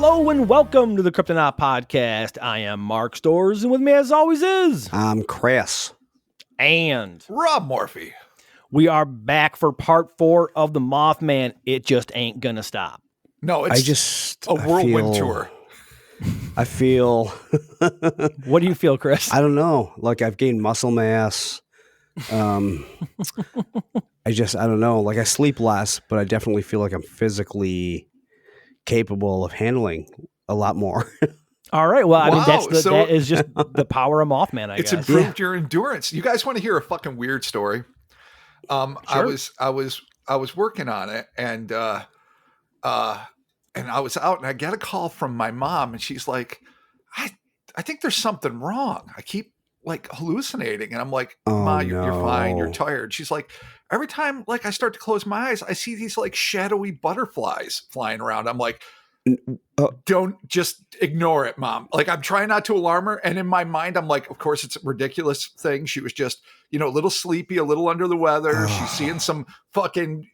Hello and welcome to the Kryptonaut Podcast. I am Mark Storrs, and with me as always is... I'm Chris. And... Rob Morphy. We are back for part 4 of the Mothman. It just ain't gonna stop. No, it's a whirlwind tour. I feel... What do you feel, Chris? I don't know. Like I've gained muscle mass. I don't know. Like I sleep less, but I definitely feel like I'm physically capable of handling a lot more. All right. Well, I mean, that is just the power of Mothman, I guess. It's improved your endurance. You guys want to hear a fucking weird story? Sure. I was working on it, and I was out, and I get a call from my mom, and she's like, I think there's something wrong. I keep like hallucinating, and I'm like, Ma, you're fine. You're tired. She's like, every time like I start to close my eyes, I see these like shadowy butterflies flying around. I'm like, don't just ignore it, Mom. Like I'm trying not to alarm her. And in my mind, I'm like, of course it's a ridiculous thing. She was just, a little sleepy, a little under the weather. She's seeing some fucking,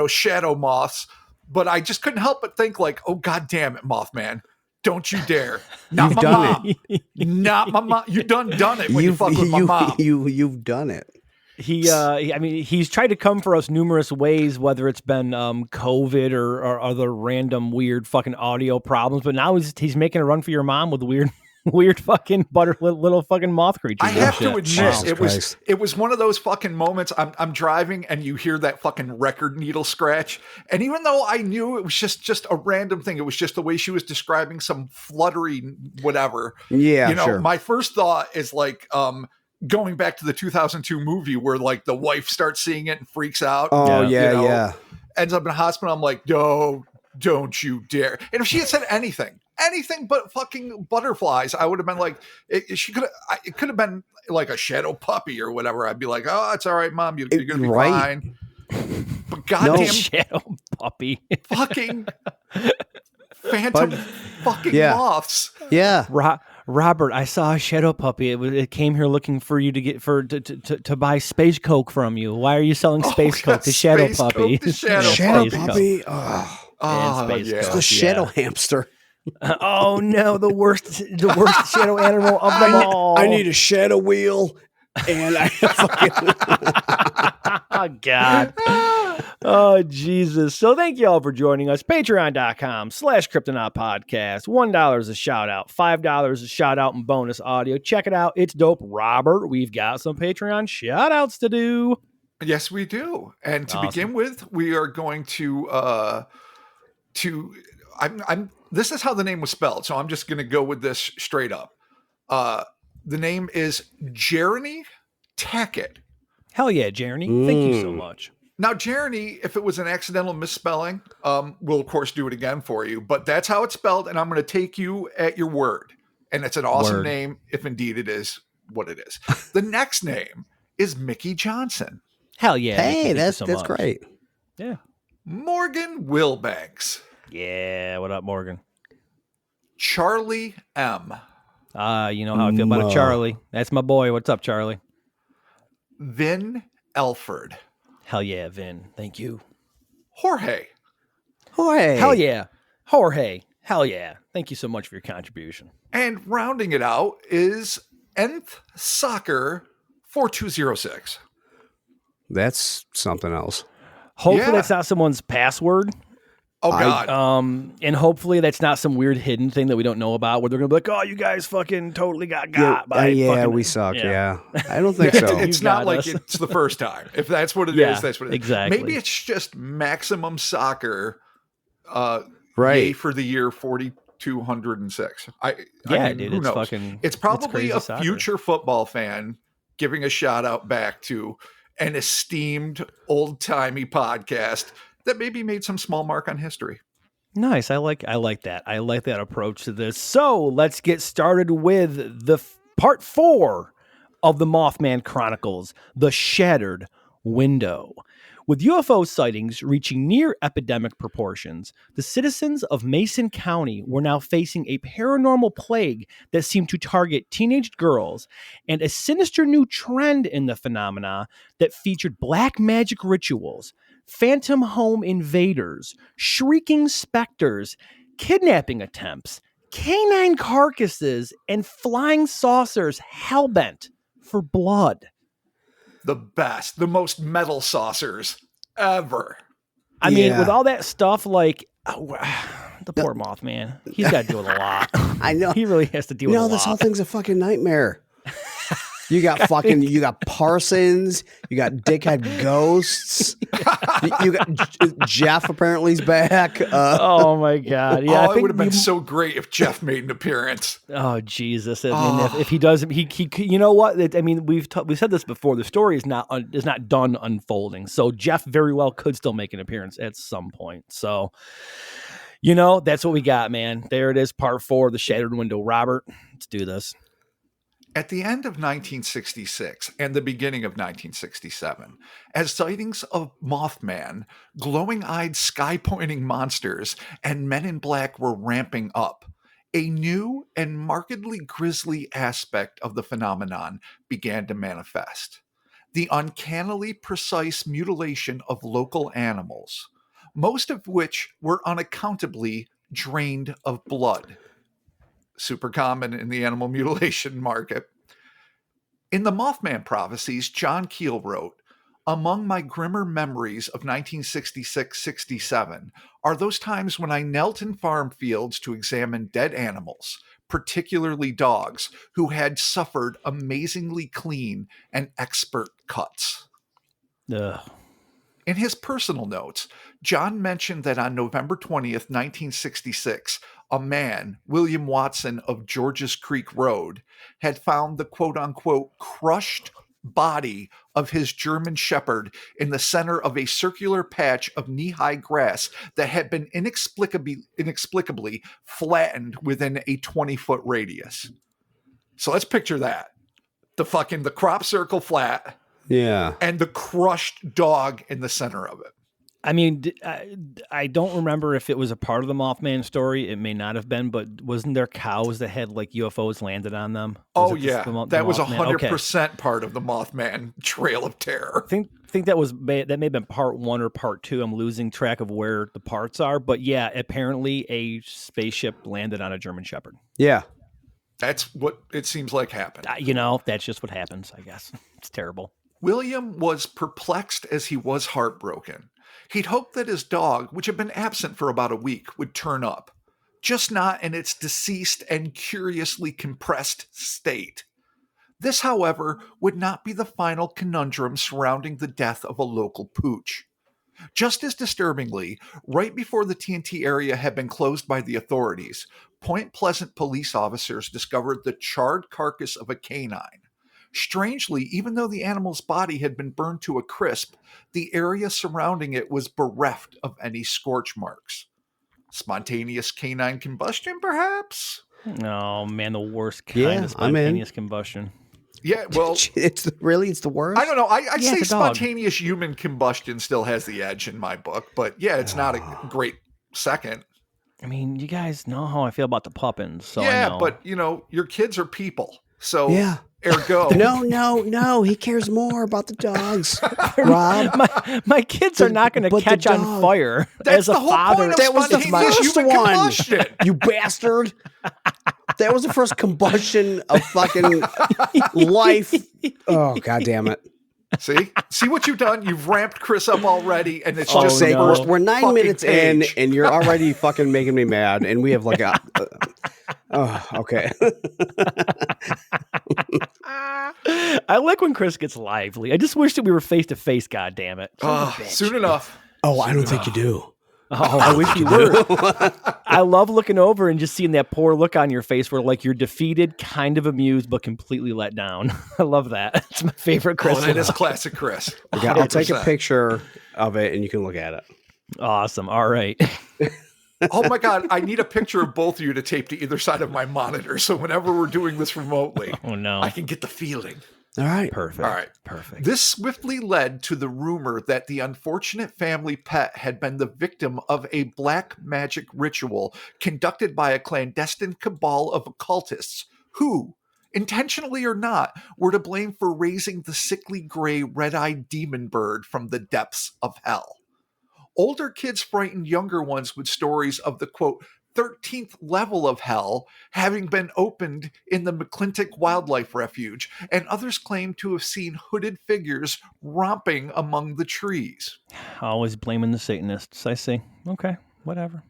shadow moths. But I just couldn't help but think like, oh, God damn it, Mothman. Don't you dare. Not You've my done mom. it. Not my mom. You done it when you fuck with my mom. You've done it. He's tried to come for us numerous ways, whether it's been COVID or other random weird fucking audio problems. But now he's making a run for your mom with weird fucking little fucking moth creatures. I have to admit, Christ. it was one of those fucking moments. I'm driving and you hear that fucking record needle scratch, and even though I knew it was just a random thing, it was just the way she was describing some fluttery whatever. Yeah, sure. My first thought is like going back to the 2002 movie where like the wife starts seeing it and freaks out. Oh yeah. Ends up in a hospital. I'm like, no, don't you dare. And if she had said anything but fucking butterflies, I would have been like, it could have been like a shadow puppy or whatever. I'd be like, oh, it's all right, Mom. You're going to be fine. But goddamn shadow puppy. Fucking phantom moths. Yeah. Robert, I saw a shadow puppy. It came here looking for you to buy space coke from you. Why are you selling space coke to shadow puppy? Shadow puppy. It's the shadow hamster. Oh no, the worst shadow animal of them all. I need a shadow wheel, and I fucking. Oh God. Oh Jesus. So thank you all for joining us. Patreon.com/Kryptonaut Podcast. $1 is a shout out. $5 is a shout out and bonus audio. Check it out. It's dope. Robert, we've got some Patreon shout outs to do. Yes, we do. And to begin with, we are going to this is how the name was spelled, so I'm just going to go with this straight up. The name is Jeremy Tackett. Hell yeah, Jeremy. Thank you so much. Now, Jeremy, if it was an accidental misspelling, we'll of course do it again for you, but that's how it's spelled, and I'm going to take you at your word. And it's an awesome name, if indeed it is what it is. The next name is Mickey Johnson. Hell yeah. Hey, that's great. Yeah. Morgan Wilbanks. Yeah, what up, Morgan? Charlie M. You know how I feel about a Charlie. That's my boy. What's up, Charlie? Vin Elford. Hell yeah, Vin. Thank you. Jorge. Hell yeah. Jorge. Hell yeah. Thank you so much for your contribution. And rounding it out is Nth Soccer 4206. That's something else. Hopefully that's not someone's password. Oh God. And hopefully that's not some weird hidden thing that we don't know about where they're gonna be like, oh, you guys fucking totally got by we suck. Yeah. I don't think so. It's not like it's the first time. If that's what it is, that's what it is. Exactly. Maybe it's just Maximum Soccer right for the year 4206. I mean, dude, who knows? It's probably a future football fan giving a shout out back to an esteemed old-timey podcast that maybe made some small mark on history. Nice. I like that. I like that approach to this. So let's get started with the part 4 of the Mothman Chronicles, The Shattered Window. With UFO sightings reaching near epidemic proportions, the citizens of Mason County were now facing a paranormal plague that seemed to target teenage girls and a sinister new trend in the phenomena that featured black magic rituals, phantom home invaders, shrieking specters, kidnapping attempts, canine carcasses, and flying saucers hellbent for blood. The best, the most metal saucers ever. I mean, with all that stuff, like the poor Mothman, he's got to deal with a lot. I know. He really has to deal with a lot. No, this whole thing's a fucking nightmare. You got you got Parsons, you got dickhead ghosts, you got Jeff apparently is back. Oh my God. Yeah. It would have been so great if Jeff made an appearance. Oh Jesus. I mean, if he doesn't, he you know what? I mean, we've said this before. The story is not done unfolding. So Jeff very well could still make an appearance at some point. So, that's what we got, man. There it is. Part 4 of the Shattered Window. Robert, let's do this. At the end of 1966 and the beginning of 1967, as sightings of Mothman, glowing-eyed sky-pointing monsters, and men in black were ramping up, a new and markedly grisly aspect of the phenomenon began to manifest. The uncannily precise mutilation of local animals, most of which were unaccountably drained of blood. Super common in the animal mutilation market. In the Mothman prophecies, John Keel wrote, "Among my grimmer memories of 1966-67 are those times when I knelt in farm fields to examine dead animals, particularly dogs, who had suffered amazingly clean and expert cuts." Ugh. In his personal notes, John mentioned that on November 20th, 1966, a man, William Watson of Georges Creek Road, had found the quote-unquote crushed body of his German Shepherd in the center of a circular patch of knee-high grass that had been inexplicably flattened within a 20-foot radius. So let's picture that. The crop circle flat. Yeah. And the crushed dog in the center of it. I mean, I don't remember if it was a part of the Mothman story. It may not have been, but wasn't there cows that had like UFOs landed on them? That was 100% part of the Mothman Trail of Terror. I think that may have been part 1 or part 2. I'm losing track of where the parts are, but yeah, apparently a spaceship landed on a German Shepherd. Yeah. That's what it seems like happened. That's just what happens, I guess. It's terrible. William was perplexed as he was heartbroken. He'd hoped that his dog, which had been absent for about a week, would turn up, just not in its deceased and curiously compressed state. This, however, would not be the final conundrum surrounding the death of a local pooch. Just as disturbingly, right before the TNT area had been closed by the authorities, Point Pleasant police officers discovered the charred carcass of a canine. Strangely, even though the animal's body had been burned to a crisp, the area surrounding it was bereft of any scorch marks. Spontaneous canine combustion, perhaps? Oh, man, the worst kind of spontaneous combustion. Yeah, well... it's the worst? I don't know. I'd say spontaneous human combustion still has the edge in my book, but yeah, it's not a great second. I mean, you guys know how I feel about the puppins, so yeah, I know. But, your kids are people, so... Yeah. Ergo. No. He cares more about the dogs, Rob. My kids are not going to catch on fire. That's as a the whole father. point of that was the first one. Combustion. You bastard. That was the first combustion of fucking life. Oh, God damn it. See what you've done? You've ramped Chris up already, and it's just the first we're 9 minutes page. in, and you're already fucking making me mad, and we have like a... oh, okay. I like when Chris gets lively. I just wish that we were face to face. God damn it! Soon enough. Oh, I don't think you do. Oh, I wish you were. I love looking over and just seeing that poor look on your face, where like you're defeated, kind of amused, but completely let down. I love that. It's my favorite Chris. That is classic Chris. Okay, I'll take a picture of it, and you can look at it. Awesome. All right. Oh my God, I need a picture of both of you to tape to either side of my monitor. So whenever we're doing this remotely, I can get the feeling. All right. Perfect. All right. Perfect. This swiftly led to the rumor that the unfortunate family pet had been the victim of a black magic ritual conducted by a clandestine cabal of occultists who, intentionally or not, were to blame for raising the sickly gray red-eyed demon bird from the depths of hell. Older kids frightened younger ones with stories of the, quote, 13th level of hell, having been opened in the McClintock Wildlife Refuge, and others claim to have seen hooded figures romping among the trees. Always blaming the Satanists. I see. Okay, whatever.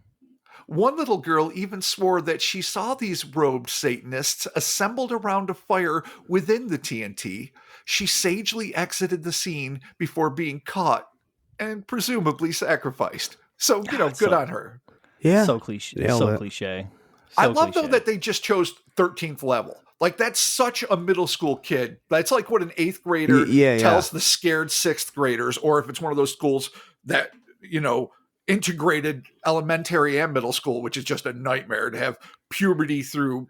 One little girl even swore that she saw these robed Satanists assembled around a fire within the TNT. She sagely exited the scene before being caught and presumably sacrificed. So, good on her. Yeah. So cliche. Nailed So it. cliche. I So love, though, cliche. that they just chose 13th level. Like, that's such a middle school kid. That's like what an 8th grader tells the scared 6th graders, or if it's one of those schools that, integrated elementary and middle school, which is just a nightmare to have puberty through,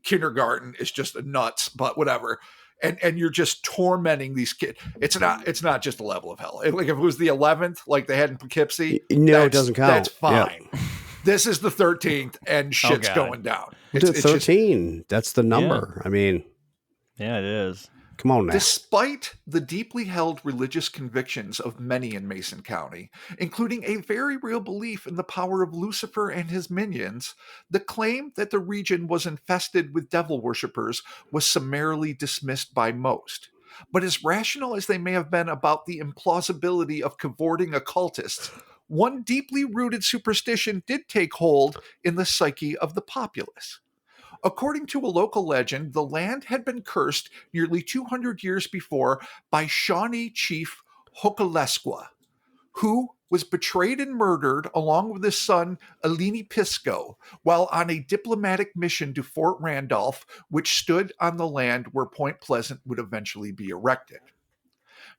kindergarten is just a nuts, but whatever. And you're just tormenting these kids. It's not just a level of hell. Like if it was the 11th, like they had in Poughkeepsie, no, it doesn't count. That's fine. Yep. This is the 13th, and shit's going down. It's 13. That's the number. Yeah. I mean, yeah, it is. Come on now. Despite the deeply held religious convictions of many in Mason County, including a very real belief in the power of Lucifer and his minions, the claim that the region was infested with devil worshippers was summarily dismissed by most. But as rational as they may have been about the implausibility of cavorting occultists, one deeply rooted superstition did take hold in the psyche of the populace. According to a local legend, the land had been cursed nearly 200 years before by Shawnee chief Hokalesqua, who was betrayed and murdered along with his son Alini Pisco while on a diplomatic mission to Fort Randolph, which stood on the land where Point Pleasant would eventually be erected.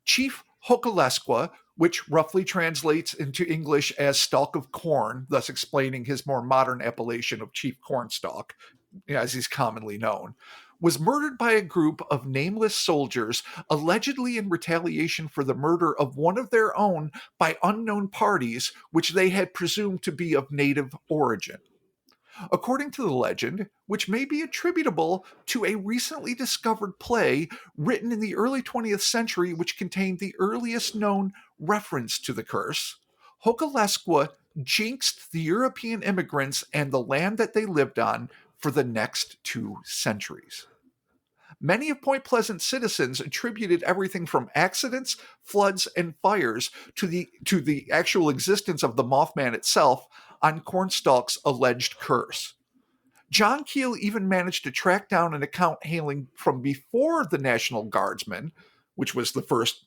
Chief Hokalesqua, which roughly translates into English as stalk of corn, thus explaining his more modern appellation of Chief Cornstalk, as he's commonly known, was murdered by a group of nameless soldiers, allegedly in retaliation for the murder of one of their own by unknown parties, which they had presumed to be of native origin. According to the legend, which may be attributable to a recently discovered play written in the early 20th century, which contained the earliest known reference to the curse, Hokalesqua jinxed the European immigrants and the land that they lived on for the next 2 centuries. Many of Point Pleasant citizens attributed everything from accidents, floods, and fires to the actual existence of the Mothman itself on Cornstalk's alleged curse. John Keel even managed to track down an account hailing from before the National Guardsman, which was the first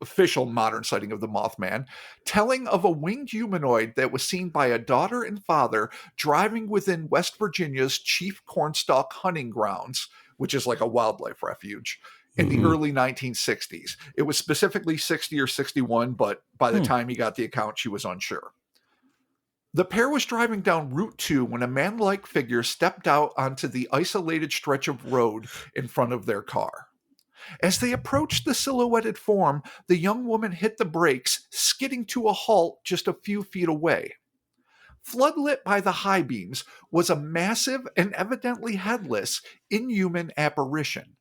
official modern sighting of the Mothman, telling of a winged humanoid that was seen by a daughter and father driving within West Virginia's Chief Cornstalk hunting grounds, which is like a wildlife refuge, in the early 1960s. It was specifically 60 or 61, but by the time he got the account, she was unsure. The pair was driving down Route 2 when a man-like figure stepped out onto the isolated stretch of road in front of their car. As they approached the silhouetted form, the young woman hit the brakes, skidding to a halt just a few feet away. Floodlit by the high beams was a massive and evidently headless, inhuman apparition.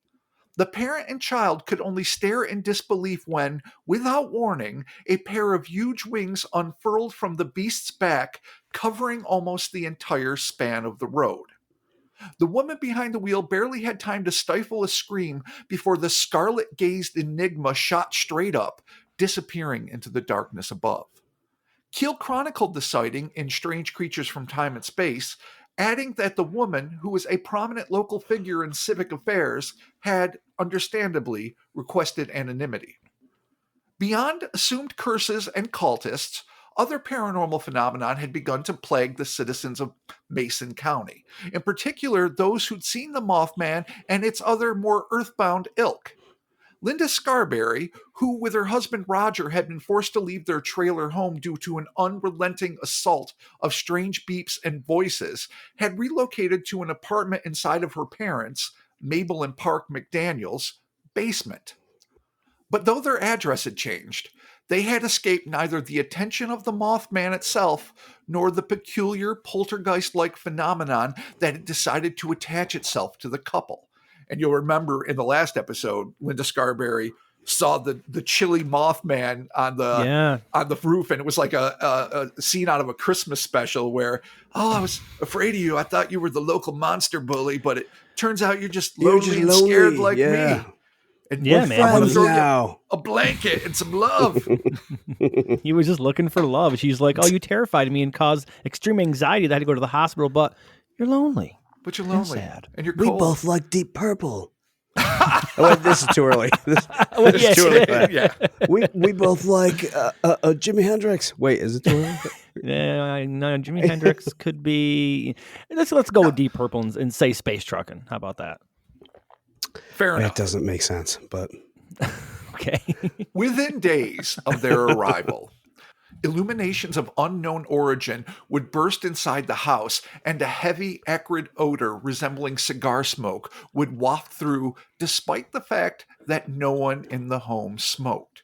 The parent and child could only stare in disbelief when, without warning, a pair of huge wings unfurled from the beast's back, covering almost the entire span of the road. The woman behind the wheel barely had time to stifle a scream before the scarlet-gazed enigma shot straight up, disappearing into the darkness above. Keel chronicled the sighting in Strange Creatures from Time and Space, adding that the woman, who was a prominent local figure in civic affairs, had, understandably, requested anonymity. Beyond assumed curses and cultists, other paranormal phenomenon had begun to plague the citizens of Mason County, in particular those who'd seen the Mothman and its other more earthbound ilk. Linda Scarberry, who with her husband Roger had been forced to leave their trailer home due to an unrelenting assault of strange beeps and voices, had relocated to an apartment inside of her parents', Mabel and Park McDaniel's, basement. But though their address had changed, they had escaped neither the attention of the Mothman itself nor the peculiar poltergeist-like phenomenon that had decided to attach itself to the couple. And you'll remember in the last episode, Linda Scarberry saw the chilly Mothman on the roof, and it was like a scene out of a Christmas special where, oh, I was afraid of you. I thought you were the local monster bully, but it turns out you're just lonely and scared like me. And Yeah, we're man. I'm gonna Friends throw now. you a blanket and some love. He was just looking for love. She's like, oh, you terrified me and caused extreme anxiety that I had to go to the hospital, but you're lonely. But you're lonely. And sad. And you're We cold. both like Deep Purple. Oh, wait, this is too early. This yeah, is too early. Yeah. We both like Jimi Hendrix. Wait, is it too early? Yeah, no, Jimi Hendrix could be. Let's go with Deep Purple and say Space Truckin'. How about that? Fair enough. It doesn't make sense, but Okay. Within days of their arrival, illuminations of unknown origin would burst inside the house, and a heavy, acrid odor resembling cigar smoke would waft through, despite the fact that no one in the home smoked.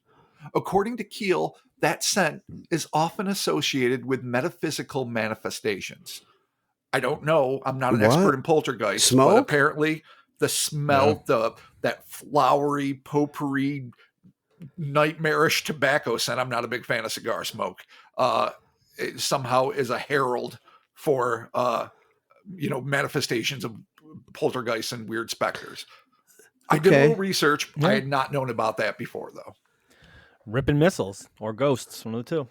According to Keel, that scent is often associated with metaphysical manifestations. I don't know. I'm not an What? expert in poltergeist, Smoke? but apparently the smell, that flowery, potpourri, nightmarish tobacco scent. I'm not a big fan of cigar smoke. It somehow is a herald for manifestations of poltergeists and weird specters. I did a little research. Yeah. I had not known about that before, though. Ripping missiles or ghosts, one of the two.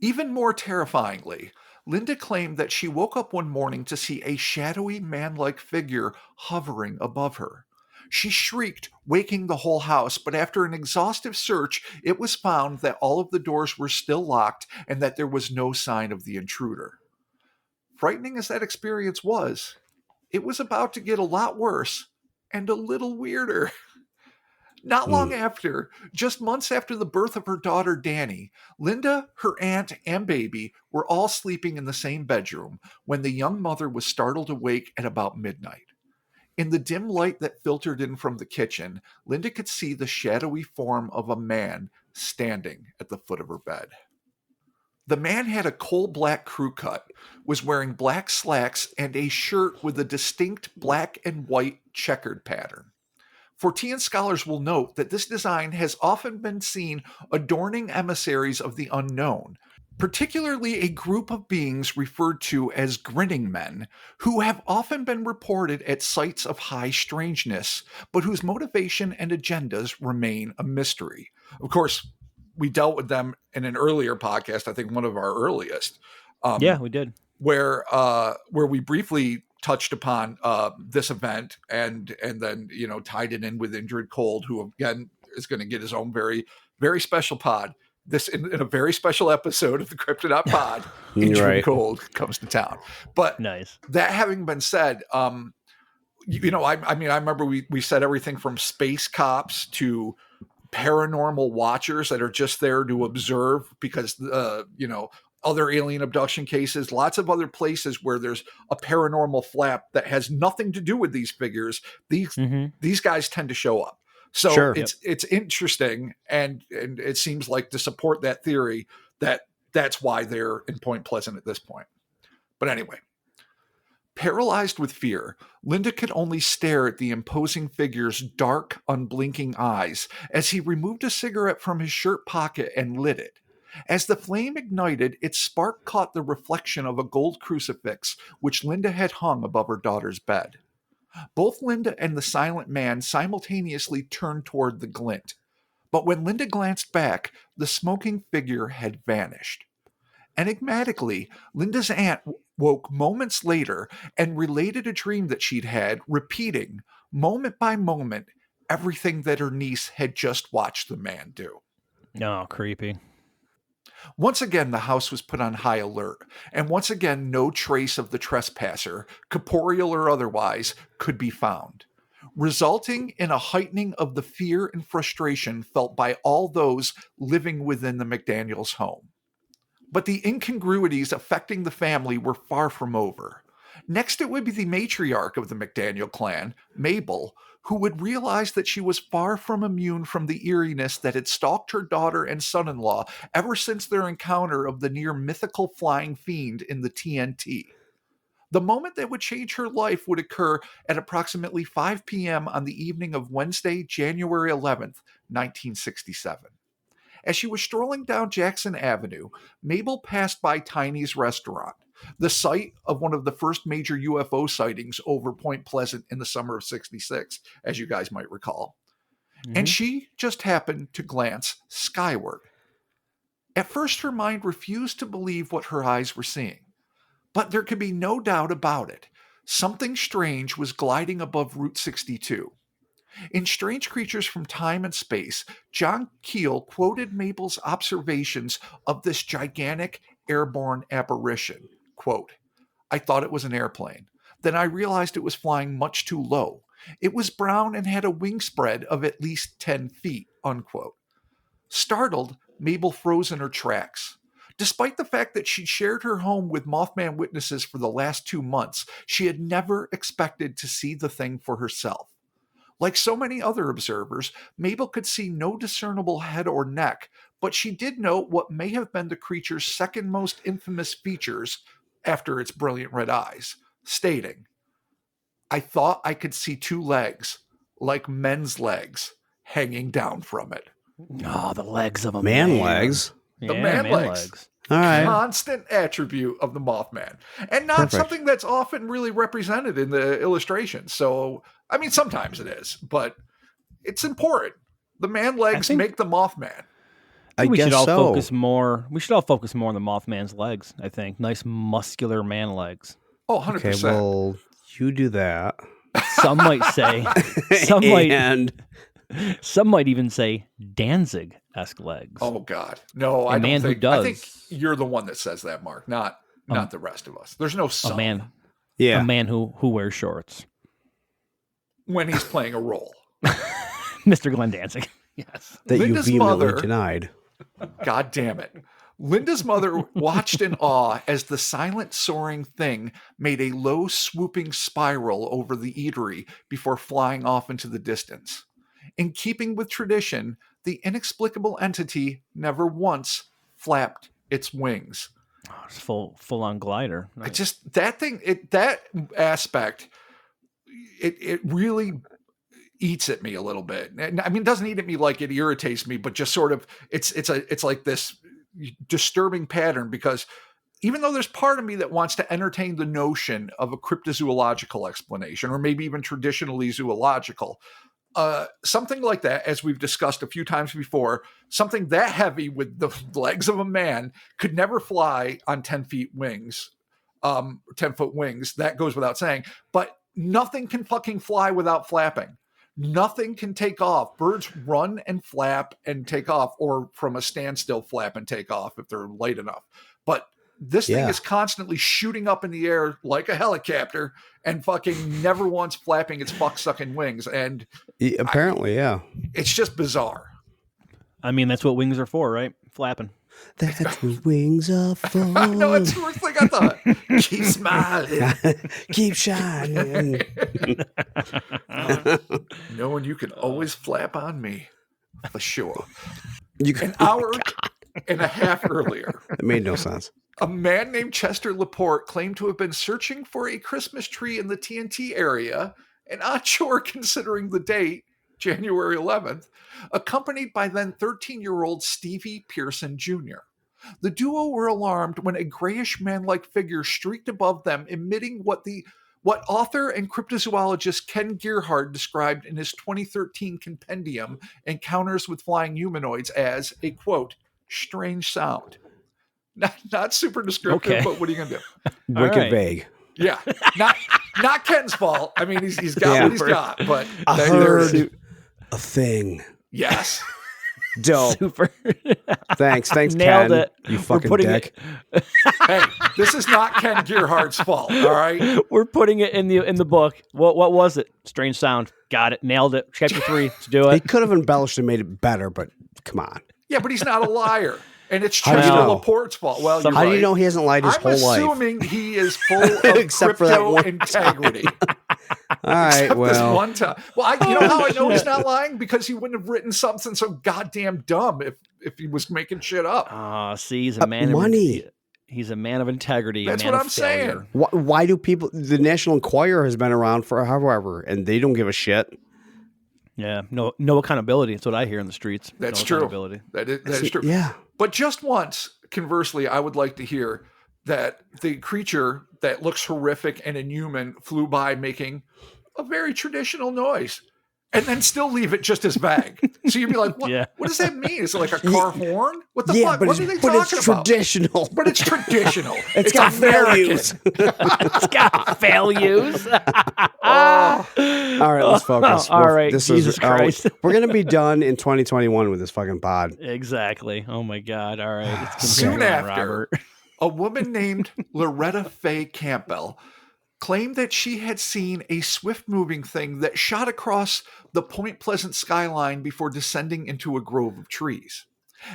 Even more terrifyingly, Linda claimed that she woke up one morning to see a shadowy man-like figure hovering above her. She shrieked, waking the whole house, but after an exhaustive search, it was found that all of the doors were still locked and that there was no sign of the intruder. Frightening as that experience was, it was about to get a lot worse and a little weirder. Not long after, just months after the birth of her daughter Danny, Linda, her aunt, and baby were all sleeping in the same bedroom when the young mother was startled awake at about midnight. In the dim light that filtered in from the kitchen, Linda could see the shadowy form of a man standing at the foot of her bed. The man had a coal-black crew cut, was wearing black slacks, and a shirt with a distinct black and white checkered pattern. Fortean scholars will note that this design has often been seen adorning emissaries of the unknown, particularly a group of beings referred to as Grinning Men, who have often been reported at sites of high strangeness, but whose motivation and agendas remain a mystery. Of course, we dealt with them in an earlier podcast, I think one of our earliest. Yeah, we did. Where we briefly touched upon this event and then tied it in with Indrid Cold, who again is going to get his own very, very special pod. This in a very special episode of the Kryptonite Pod, Indrid Cold comes to town. But nice. That having been said, I remember we said everything from space cops to paranormal watchers that are just there to observe because other alien abduction cases, lots of other places where there's a paranormal flap that has nothing to do with these figures. These guys tend to show up. So it's interesting, and it seems like to support that theory that's why they're in Point Pleasant at this point. But anyway, paralyzed with fear, Linda could only stare at the imposing figure's dark, unblinking eyes as he removed a cigarette from his shirt pocket and lit it. As the flame ignited, its spark caught the reflection of a gold crucifix which Linda had hung above her daughter's bed. Both Linda and the silent man simultaneously turned toward the glint. But when Linda glanced back, the smoking figure had vanished. Enigmatically, Linda's aunt woke moments later and related a dream that she'd had, repeating, moment by moment, everything that her niece had just watched the man do. Oh, creepy. Once again, the house was put on high alert, and once again, no trace of the trespasser, corporeal or otherwise, could be found, resulting in a heightening of the fear and frustration felt by all those living within the McDaniels' home. But the incongruities affecting the family were far from over. Next, it would be the matriarch of the McDaniel clan, Mabel, who would realize that she was far from immune from the eeriness that had stalked her daughter and son-in-law ever since their encounter of the near mythical flying fiend in the TNT. The moment that would change her life would occur at approximately 5 p.m. on the evening of Wednesday, January 11th, 1967. As she was strolling down Jackson Avenue, Mabel passed by Tiny's restaurant, the site of one of the first major UFO sightings over Point Pleasant in the summer of 66, as you guys might recall. And she just happened to glance skyward. At first, her mind refused to believe what her eyes were seeing. But there could be no doubt about it. Something strange was gliding above Route 62. In Strange Creatures from Time and Space, John Keel quoted Mabel's observations of this gigantic airborne apparition. Quote, "I thought it was an airplane. Then I realized it was flying much too low. It was brown and had a wingspread of at least 10 feet, unquote." Startled, Mabel froze in her tracks. Despite the fact that she'd shared her home with Mothman witnesses for the last 2 months, she had never expected to see the thing for herself. Like so many other observers, Mabel could see no discernible head or neck, but she did note what may have been the creature's second most infamous features after its brilliant red eyes, stating, "I thought I could see 2 legs, like men's legs, hanging down from it." Oh, the legs of a Man legs. The man legs. All right. Constant attribute of the Mothman. And not Perfect. something that's often really represented in the illustrations. So, I mean, sometimes it is, but it's important. The man legs make the Mothman. I we guess should all so. focus more. We should all focus more on the Mothman's legs. I think nice muscular man legs. Oh, 100%. Okay, well, you do that. Some might say. Some might even say Danzig-esque legs. Oh God, no! I man don't who think. does. I think you're the one that says that, Mark. Not the rest of us. There's no son. A man. Yeah. A man who wears shorts. When he's playing a role. Mr. Glenn Danzig. Yes. That Linda's you vehemently mother- denied. God damn it. Linda's mother watched in awe as the silent soaring thing made a low swooping spiral over the eatery before flying off into the distance. In keeping with tradition, the inexplicable entity never once flapped its wings. Oh, it's full on glider. I Nice. just that aspect, it really eats at me a little bit. And I mean, it doesn't eat at me like it irritates me, but just sort of it's like this disturbing pattern, because even though there's part of me that wants to entertain the notion of a cryptozoological explanation, or maybe even traditionally zoological, something like that, as we've discussed a few times before, something that heavy with the legs of a man could never fly on 10-foot wings. That goes without saying, but nothing can fucking fly without flapping. Nothing can take off. Birds run and flap and take off, or from a standstill flap and take off if they're light enough. But this thing is constantly shooting up in the air like a helicopter and fucking never once flapping its fuck-sucking wings. And apparently, it's just bizarre. I mean, that's what wings are for, right? Flapping. That's what wings are for. I know, it's the first thing I thought. Keep smiling. Keep shining. Knowing you can always flap on me. For sure. An hour and a half earlier. It made no sense. A man named Chester Laporte claimed to have been searching for a Christmas tree in the TNT area, and unsure considering the date, January 11th, accompanied by then 13-year-old Stevie Pearson Jr. The duo were alarmed when a grayish man-like figure streaked above them, emitting what author and cryptozoologist Ken Gerhard described in his 2013 compendium, Encounters with Flying Humanoids, as a, quote, strange sound. Not super descriptive, but what are you going to do? Wicked vague. Yeah. Not Ken's fault. I mean, he's got what he's got, but I heard a thing. Yes. Dope. Super. Thanks, Nailed Ken. it. You fucking dick. Hey, this is not Ken Gerhard's fault, all right? We're putting it in the book. What was it? Strange sound. Got it. Nailed it. Chapter 3. Let's do He it. could have embellished and made it better, but come on. Yeah, but he's not a liar. And it's How do you Chester know? Laporte's fault. Well, you're How do you right. know he hasn't lied his whole life? I'm assuming he is full of Except for that crypto one integrity. All right, Except this well. one time. Well, you know how I know he's not lying? Because he wouldn't have written something so goddamn dumb if he was making shit up. See, he's a man money. He's a man of integrity. That's a man what of I'm failure. saying. Why do people... The National Enquirer has been around for however, and they don't give a shit. Yeah, no accountability. That's what I hear in the streets. That's no true. Accountability. That is true. Yeah. But just once, conversely, I would like to hear that the creature that looks horrific and inhuman flew by making a very traditional noise, and then still leave it just as vague. So you'd be like, what, Yeah. what does that mean? Is it like a car horn? What the Yeah, fuck? but What it's, are they but talking it's about? traditional. But it's traditional. It's got American. values. It's got values. Oh, All right, let's focus. All right, this Jesus Christ. we're going to be done in 2021 with this fucking pod. Exactly. Oh my God. All right. Let's Soon continue on, after, Robert. a woman named Loretta Faye Campbell claimed that she had seen a swift-moving thing that shot across the Point Pleasant skyline before descending into a grove of trees.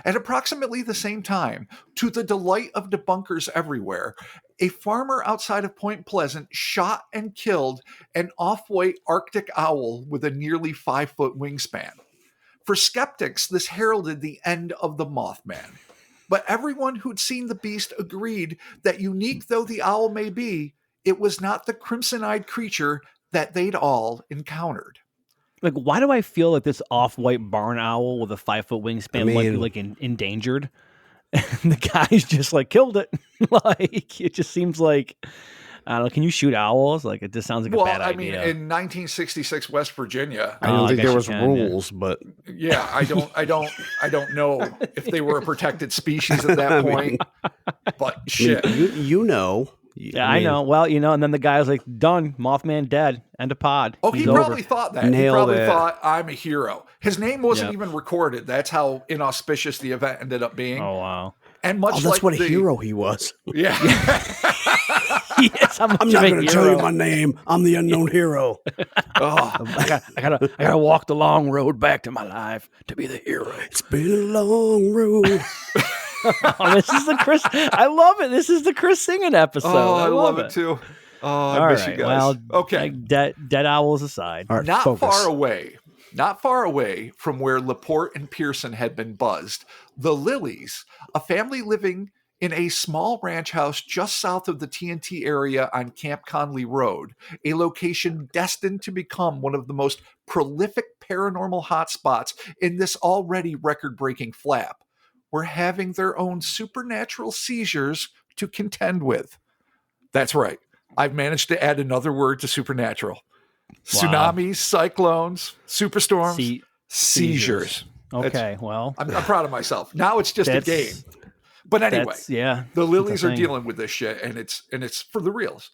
At approximately the same time, to the delight of debunkers everywhere, a farmer outside of Point Pleasant shot and killed an off-white Arctic owl with a nearly 5-foot wingspan. For skeptics, this heralded the end of the Mothman. But everyone who'd seen the beast agreed that unique though the owl may be, it was not the crimson-eyed creature that they'd all encountered. Like, why do I feel like this off-white barn owl with a 5-foot wingspan might be mean- like endangered? And the guy's just like killed it. Like, it just seems like, I don't know. Can you shoot owls? Like, it just sounds like a bad I mean, idea. in 1966 West Virginia, I don't I think guess there you was can, yeah. rules, but yeah, I don't know if they were a protected species at that I mean- point. But I mean, shit, you know. Yeah, I know. Well, and then the guy was like, done. Mothman dead. End of pod. oh, He's he over. probably thought that. He Nailed probably it. thought I'm a hero. His name wasn't Yep. even recorded. That's how inauspicious the event ended up being. Oh, wow. And much Oh, that's like what a the, hero he was. Yeah. Yes, I'm I'm not going to tell you my name. I'm the unknown hero. Oh, I gotta walk the long road back to my life to be the hero. It's been a long road. Oh, this is the Chris. I love it. This is the Chris singing episode. I love it too. Oh, I All miss right. you guys. Well, okay. like, dead owls aside. All right, Not focus. far away from where Laporte and Pearson had been buzzed, the Lillies, a family living in a small ranch house just south of the TNT area on Camp Conley Road, a location destined to become one of the most prolific paranormal hotspots in this already record-breaking flap, were having their own supernatural seizures to contend with. That's right. I've managed to add another word to supernatural. Tsunamis, cyclones, superstorms, seizures. Okay, well, I'm proud of myself. Now it's just a game. But anyway, yeah, the Lillies that's a are thing. dealing with this shit, and it's for the reals.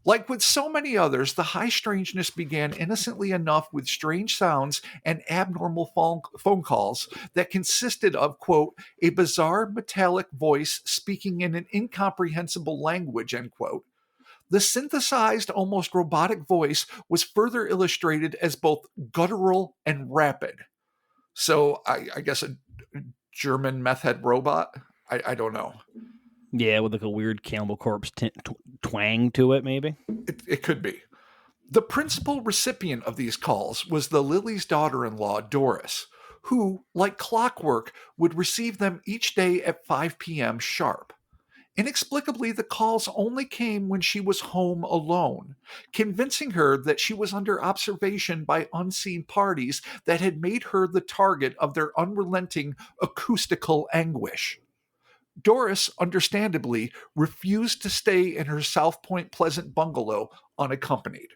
Like with so many others, the high strangeness began innocently enough with strange sounds and abnormal phone calls that consisted of, quote, a bizarre metallic voice speaking in an incomprehensible language, end quote. The synthesized, almost robotic voice was further illustrated as both guttural and rapid. So I guess a German meth head robot? I don't know. Yeah, with like a weird Cannibal Corpse twang to it, maybe. It could be. The principal recipient of these calls was the Lily's daughter-in-law, Doris, who, like clockwork, would receive them each day at 5 p.m. sharp. Inexplicably, the calls only came when she was home alone, convincing her that she was under observation by unseen parties that had made her the target of their unrelenting acoustical anguish. Doris, understandably, refused to stay in her South Point Pleasant bungalow unaccompanied.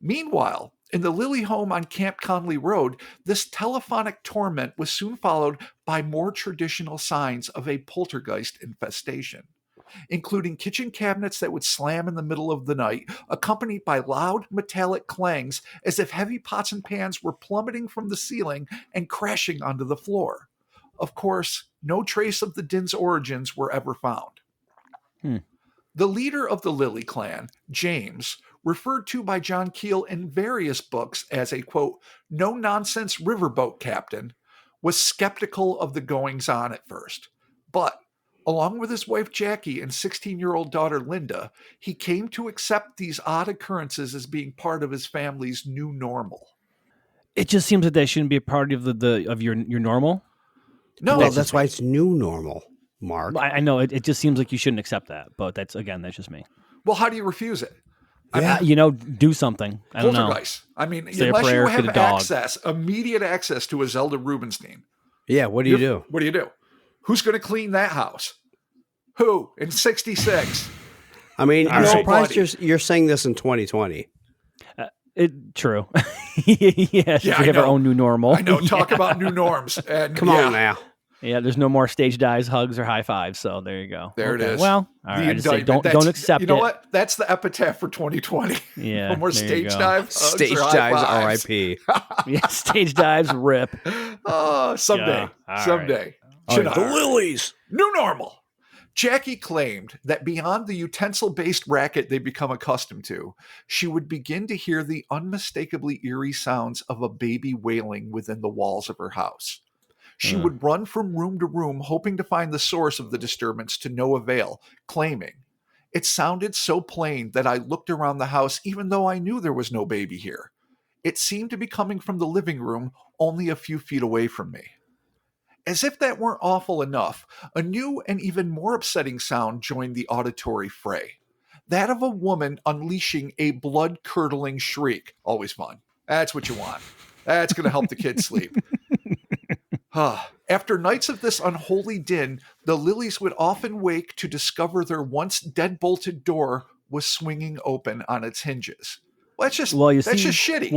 Meanwhile, in the Lily home on Camp Conley Road, this telephonic torment was soon followed by more traditional signs of a poltergeist infestation, including kitchen cabinets that would slam in the middle of the night, accompanied by loud metallic clangs as if heavy pots and pans were plummeting from the ceiling and crashing onto the floor. Of course, no trace of the din's origins were ever found. The leader of the Lilly clan, James, referred to by John Keel in various books as a, quote, no-nonsense riverboat captain, was skeptical of the goings-on at first. But, along with his wife Jackie and 16-year-old daughter Linda, he came to accept these odd occurrences as being part of his family's new normal. It just seems that they shouldn't be a part of of your normal. No, Well, that's why it's new normal, Mark. I know it just seems like you shouldn't accept that, but that's just me. Well, how do you refuse it? Do something. I don't know. Poltergeist. I mean, Say a unless prayer, you have get a dog. immediate access to a Zelda Rubinstein. Yeah, what do you do? What do you do? Who's going to clean that house? Who in 66? I mean, I'm Nobody. surprised you're saying this in 2020. True. We have our own new normal. I know. Talk about new norms. And Come on now. Yeah, there's no more stage dives, hugs, or high fives. So there you go. There it is. Well, all right. I just say don't accept it. You know what? That's the epitaph for 2020. Yeah. No more stage dives. Stage dives, R.I.P. Yeah, stage dives, rip. Oh, someday. Yeah. Someday. Right, the Lilies. New normal. Jackie claimed that beyond the utensil-based racket they'd become accustomed to, she would begin to hear the unmistakably eerie sounds of a baby wailing within the walls of her house. She would run from room to room, hoping to find the source of the disturbance to no avail, claiming, "It sounded so plain that I looked around the house even though I knew there was no baby here. It seemed to be coming from the living room only a few feet away from me." As if that weren't awful enough, a new and even more upsetting sound joined the auditory fray. That of a woman unleashing a blood-curdling shriek. Always fun. That's what you want. That's going to help the kids sleep. After nights of this unholy din, the Lilies would often wake to discover their once dead-bolted door was swinging open on its hinges. Well, that's just shitty.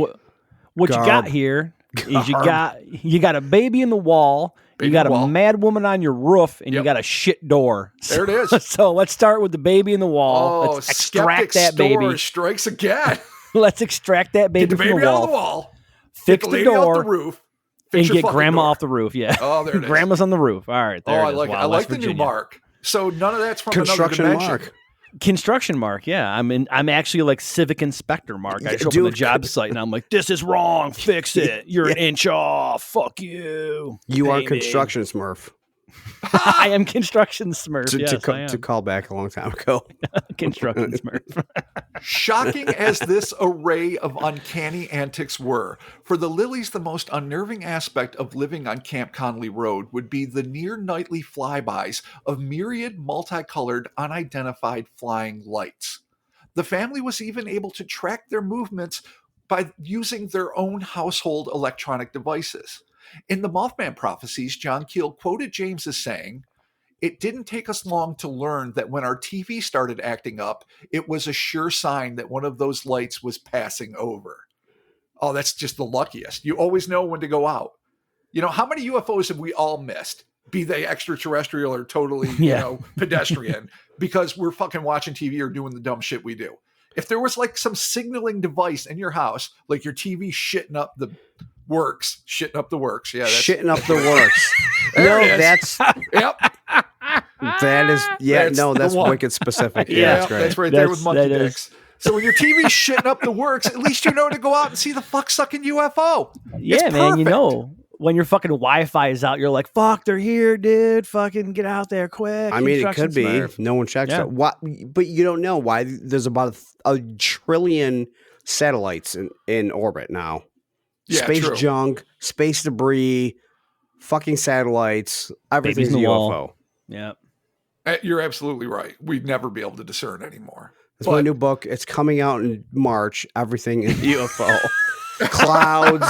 What you got here is you got a baby in the wall, you got a mad woman on your roof, and you got a shit door. There it is. So let's start with the baby in the wall. Oh, let's extract that baby. Strikes again. Let's extract that baby, Get the baby from out of the wall. Fix Get the lady door. off the roof. And get grandma off the roof. Yeah. Oh, there it is. Grandma's on the roof. All right. There I it is. like it. Wow, I like West the Virginia. new mark. So none of that's from Construction another dimension. mark. Construction mark. Yeah. I'm actually like civic inspector mark. I show up on the job site and I'm like, this is wrong. Fix it. You're an inch off. Fuck you. You are construction smurf. I am construction smurf. Yes, to call back a long time ago. Construction smurf. Shocking as this array of uncanny antics were, for the Lilies, the most unnerving aspect of living on Camp Conley Road would be the near nightly flybys of myriad multicolored, unidentified flying lights. The family was even able to track their movements by using their own household electronic devices. In the Mothman prophecies, John Keel quoted James as saying, "It didn't take us long to learn that when our TV started acting up, it was a sure sign that one of those lights was passing over." Oh, that's just the luckiest. You always know when to go out. You know, how many UFOs have we all missed? Be they extraterrestrial or totally, pedestrian, because we're fucking watching TV or doing the dumb shit we do. If there was like some signaling device in your house, like your TV shitting up the works. Yeah, shitting up the works. That's yep. That is that's wicked specific. Yeah, that's great. That's right there with monkey dicks. So when your TV's shitting up the works, at least you know to go out and see the fuck sucking UFO. Yeah, man, you know. When your fucking Wi-Fi is out, you're like, fuck, they're here, dude. Fucking get out there quick. I mean, it could be. No one checks it. What? But you don't know why there's about a trillion satellites in orbit now. Yeah, space junk, space debris, fucking satellites, everything's a UFO. Wall. Yeah. You're absolutely right. We'd never be able to discern anymore. It's my new book. It's coming out in March. Everything is UFO. Clouds,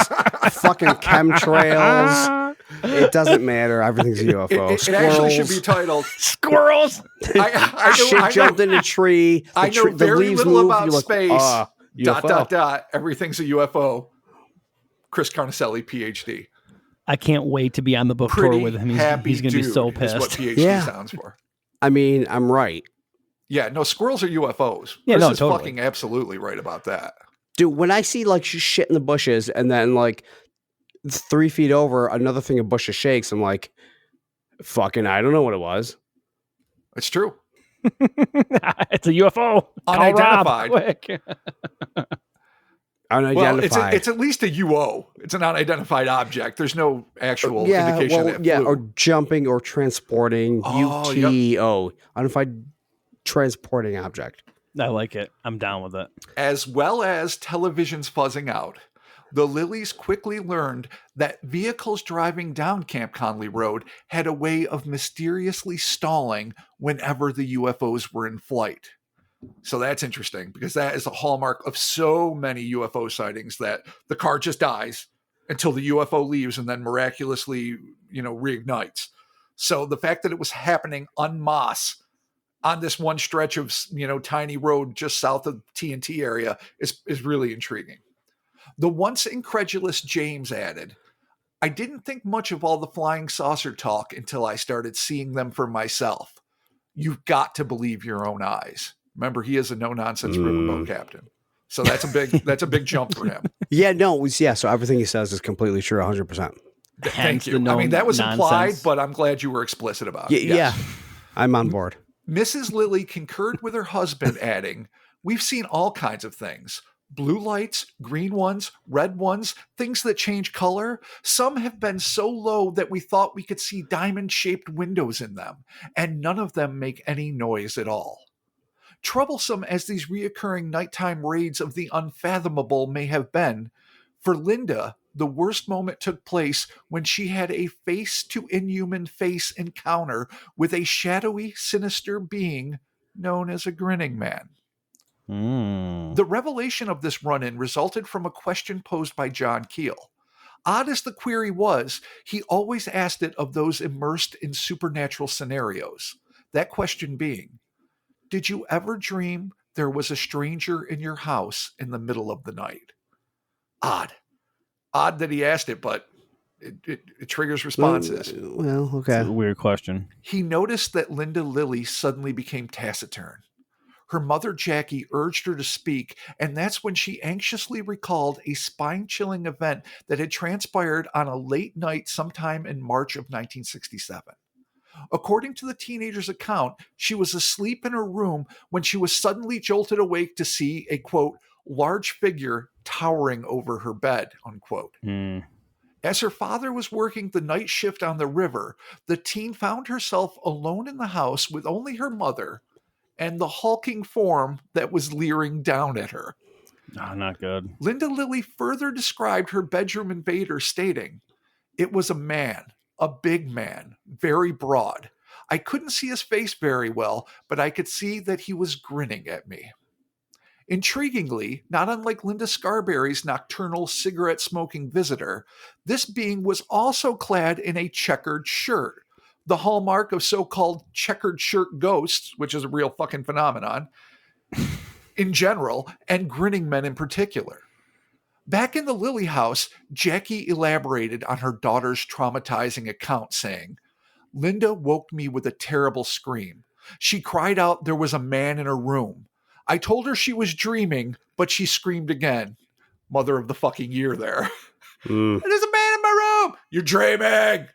fucking chemtrails. It doesn't matter. Everything's a UFO. It actually should be titled Squirrels. I Shit jumped in a tree. I know very little about space. UFO. Everything's a UFO. Chris Carnicelli, PhD. I can't wait to be on the book tour with him. He's going to be so pissed. Is what PhD sounds for. I mean, I'm right. Yeah, no, squirrels are UFOs. Yeah, Chris is totally. fucking absolutely right about that. Dude, when I see like shit in the bushes and then like 3 feet over, another thing of bushes shakes, I'm like, fucking, I don't know what it was. It's true. It's a UFO. Unidentified. Quick. Unidentified. Well, it's at least a UO. It's an unidentified object. There's no actual indication that it flew. Or jumping or transporting. UTO. Unidentified transporting object. I like it. I'm down with it. As well as televisions fuzzing out, the Lilies quickly learned that vehicles driving down Camp Conley Road had a way of mysteriously stalling whenever the UFOs were in flight. So that's interesting because that is a hallmark of so many UFO sightings that the car just dies until the UFO leaves and then miraculously, reignites. So the fact that it was happening en masse on this one stretch of, tiny road just south of TNT area is really intriguing. The once incredulous James added, I didn't think much of all the flying saucer talk until I started seeing them for myself. You've got to believe your own eyes. Remember, he is a no-nonsense riverboat captain. So that's a big jump for him. So everything he says is completely true, 100%. Thank you. I mean, that was implied, but I'm glad you were explicit about it. Yeah, I'm on board. Mrs. Lilly concurred with her husband, adding, we've seen all kinds of things. Blue lights, green ones, red ones, things that change color. Some have been so low that we thought we could see diamond-shaped windows in them, and none of them make any noise at all. Troublesome as these reoccurring nighttime raids of the unfathomable may have been, for Linda, the worst moment took place when she had a face-to-inhuman face encounter with a shadowy, sinister being known as a Grinning Man. The revelation of this run-in resulted from a question posed by John Keel. Odd as the query was, he always asked it of those immersed in supernatural scenarios. That question being, did you ever dream there was a stranger in your house in the middle of the night? Odd that he asked it, but it triggers responses. Well, okay. It's a weird question. He noticed that Linda Lilly suddenly became taciturn. Her mother, Jackie, urged her to speak, and that's when she anxiously recalled a spine-chilling event that had transpired on a late night sometime in March of 1967. According to the teenager's account, she was asleep in her room when she was suddenly jolted awake to see a, quote, large figure towering over her bed, unquote. As her father was working the night shift on the river, the teen found herself alone in the house with only her mother and the hulking form that was leering down at her. Oh, not good. Linda Lilly further described her bedroom invader, stating, it was a man, a big man, very broad. I couldn't see his face very well, but I could see that he was grinning at me. Intriguingly, not unlike Linda Scarberry's nocturnal cigarette-smoking visitor, this being was also clad in a checkered shirt, the hallmark of so-called checkered shirt ghosts, which is a real fucking phenomenon, in general, and Grinning Men in particular. Back in the Lilly house, Jackie elaborated on her daughter's traumatizing account, saying, Linda woke me with a terrible scream. She cried out there was a man in her room. I told her she was dreaming, but she screamed again. Mother of the fucking year there. There's a man in my room. You're dreaming.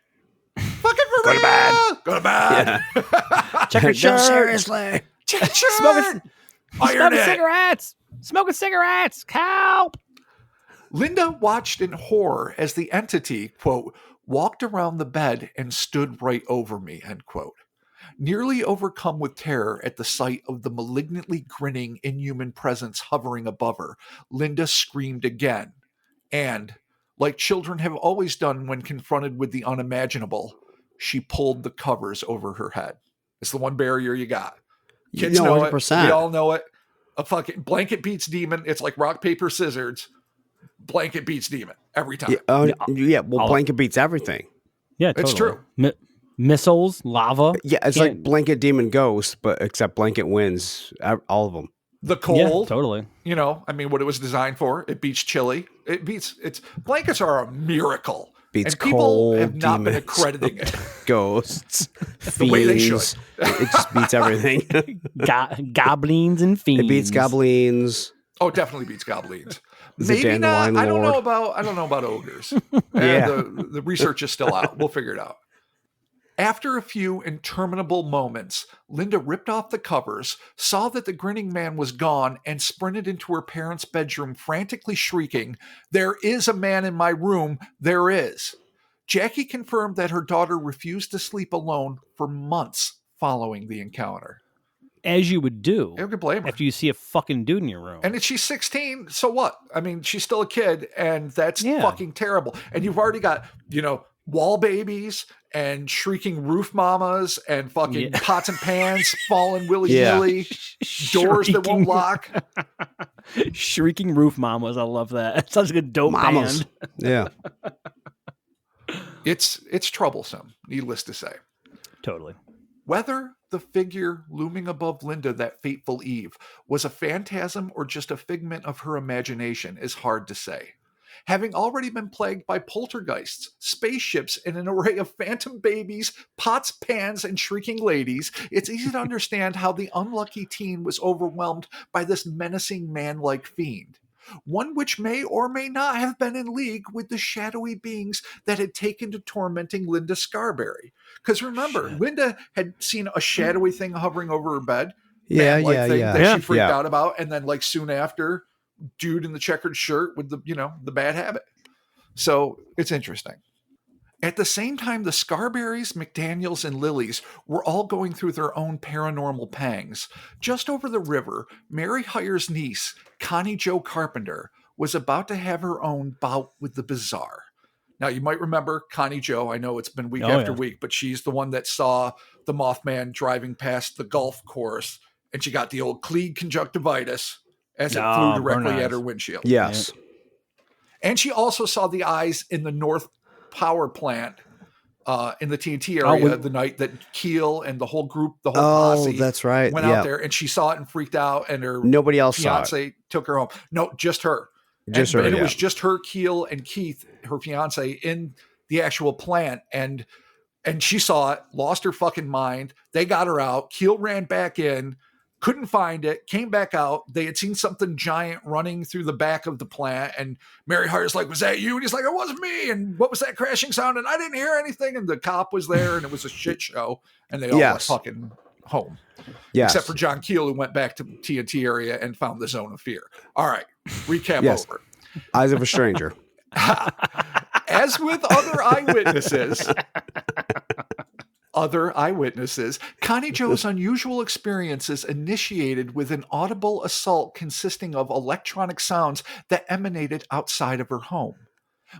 Fucking for real. Go to bed. Yeah. Check your shirt. Seriously. Check your shirt. Smoking cigarettes. Help. Linda watched in horror as the entity, quote, walked around the bed and stood right over me, end quote. Nearly overcome with terror at the sight of the malignantly grinning, inhuman presence hovering above her, Linda screamed again. And, like children have always done when confronted with the unimaginable, she pulled the covers over her head. It's the one barrier you got. Kids know 100%. It. We all know it. A fucking blanket beats demon. It's like rock, paper, scissors. Blanket beats demon every time. Blanket beats everything. Yeah, totally. It's true. Missiles, lava. Yeah, it's like blanket demon ghost, but except blanket wins all of them. The cold, totally. I mean, what it was designed for. It beats chili. Blankets are a miracle. Beats and people cold, have not demons, been accrediting it. Ghosts, the way they should. It just beats everything. Goblins and fiends. It beats goblins. Oh, it definitely beats goblins. Maybe not. I don't know about ogres. The research is still out. We'll figure it out. After a few interminable moments, Linda ripped off the covers, saw that the Grinning Man was gone, and sprinted into her parents' bedroom, frantically shrieking, "There is a man in my room! There is!" Jackie confirmed that her daughter refused to sleep alone for months following the encounter. As you would do. You can blame her. After you see a fucking dude in your room. And she's 16, so what? I mean, she's still a kid, and that's fucking terrible. And you've already got, wall babies and shrieking roof mamas and fucking pots and pans falling willy-nilly, doors that won't lock. Shrieking roof mamas. I love that. It sounds like a dope Mamas. band. Yeah. It's troublesome, needless to say. Totally. Whether the figure looming above Linda that fateful eve was a phantasm or just a figment of her imagination is hard to say. Having already been plagued by poltergeists, spaceships, and an array of phantom babies, pots, pans, and shrieking ladies, it's easy to understand how the unlucky teen was overwhelmed by this menacing man-like fiend. One which may or may not have been in league with the shadowy beings that had taken to tormenting Linda Scarberry. Because remember, Linda had seen a shadowy thing hovering over her bed. Yeah, That she freaked out about. And then, like, soon after, dude in the checkered shirt with the, the bad habit. So it's interesting. At the same time, the Scarberrys, McDaniels, and Lillys were all going through their own paranormal pangs. Just over the river, Mary Hyer's niece, Connie Jo Carpenter, was about to have her own bout with the bizarre. Now, you might remember Connie Jo. I know it's been week after week, but she's the one that saw the Mothman driving past the golf course, and she got the old Klieg conjunctivitis as it flew directly at her windshield. Yes. And she also saw the eyes in the North Power Plant in the TNT area the night that Keel and the whole group, the whole posse, that's right, went out there, and she saw it and freaked out, and her nobody else fiance took her home. No, just her. It was just her, Keel, and Keith, her fiance, in the actual plant, and she saw it, lost her fucking mind. They got her out. Keel ran back in, couldn't find it, came back out. They had seen something giant running through the back of the plant, and Mary Hart's like, "Was that you?" And he's like, "It wasn't me." And what was that crashing sound? And I didn't hear anything. And the cop was there, and it was a shit show. And they all went fucking home. Yes. Except for John Keel, who went back to TNT area and found the zone of fear. All right. Recap over. Eyes of a stranger. As with other eyewitnesses, Connie Jo's unusual experiences initiated with an audible assault consisting of electronic sounds that emanated outside of her home.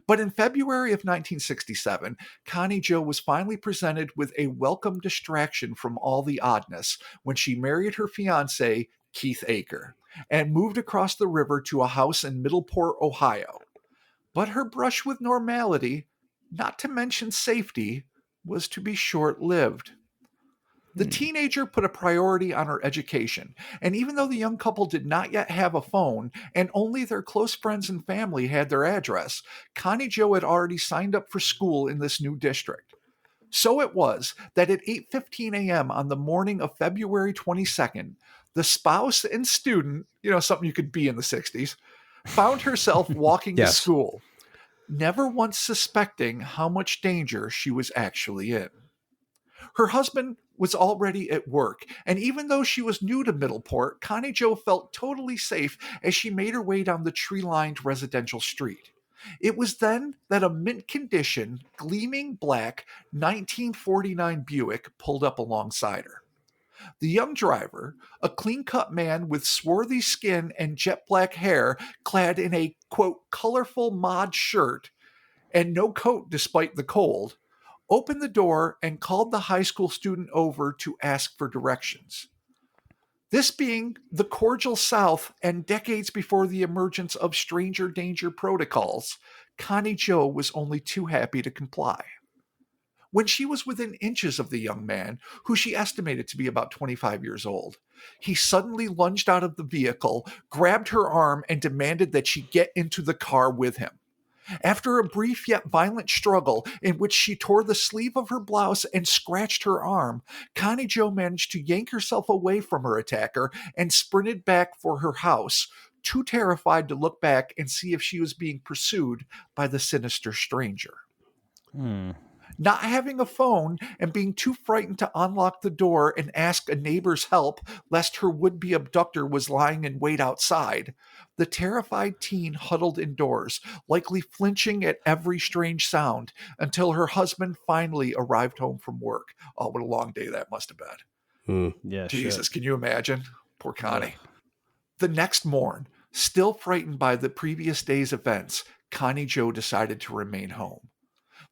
But in February of 1967, Connie Jo was finally presented with a welcome distraction from all the oddness when she married her fiancé, Keith Aker, and moved across the river to a house in Middleport, Ohio. But her brush with normality, not to mention safety, was to be short-lived. The teenager put a priority on her education, and even though the young couple did not yet have a phone, and only their close friends and family had their address, Connie Jo had already signed up for school in this new district. So it was that at 8:15 a.m. on the morning of February 22nd, the spouse and student, something you could be in the 60s, found herself walking to school, never once suspecting how much danger she was actually in. Her husband was already at work, and even though she was new to Middleport, Connie Jo felt totally safe as she made her way down the tree-lined residential street. It was then that a mint condition, gleaming black 1949 Buick pulled up alongside her. The young driver, a clean-cut man with swarthy skin and jet black hair, clad in a, quote, colorful mod shirt and no coat despite the cold, opened the door and called the high school student over to ask for directions. This being the cordial South and decades before the emergence of stranger danger protocols, Connie Jo was only too happy to comply. When she was within inches of the young man, who she estimated to be about 25 years old, he suddenly lunged out of the vehicle, grabbed her arm, and demanded that she get into the car with him. After a brief yet violent struggle in which she tore the sleeve of her blouse and scratched her arm, Connie Jo managed to yank herself away from her attacker and sprinted back for her house, too terrified to look back and see if she was being pursued by the sinister stranger. Not having a phone and being too frightened to unlock the door and ask a neighbor's help lest her would-be abductor was lying in wait outside, the terrified teen huddled indoors, likely flinching at every strange sound, until her husband finally arrived home from work. Oh, what a long day that must have been. Yeah, Jesus, can you imagine? Poor Connie. The next morn, still frightened by the previous day's events, Connie Jo decided to remain home.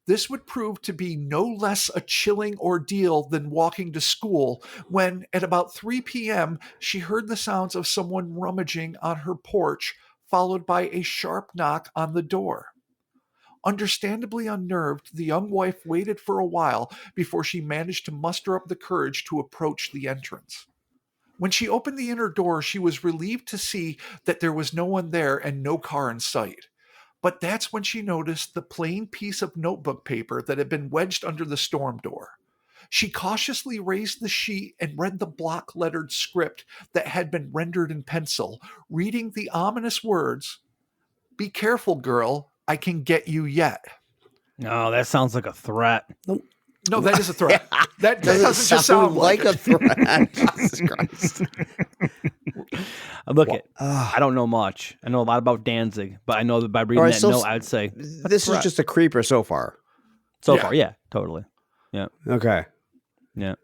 This would prove to be no less a chilling ordeal than walking to school when, at about 3 p.m., she heard the sounds of someone rummaging on her porch, followed by a sharp knock on the door. Understandably unnerved, the young wife waited for a while before she managed to muster up the courage to approach the entrance. When she opened the inner door, she was relieved to see that there was no one there and no car in sight. But that's when she noticed the plain piece of notebook paper that had been wedged under the storm door. She cautiously raised the sheet and read the block-lettered script that had been rendered in pencil, reading the ominous words, "Be careful, girl. I can get you yet." No, that sounds like a threat. No, that is a threat. That doesn't just sound like a threat. Jesus Christ. Look, I don't know much. I know a lot about Danzig, but I know that by reading that note, I'd say this is just a creeper so far. So far, yeah, totally. Yeah. Okay. Yeah.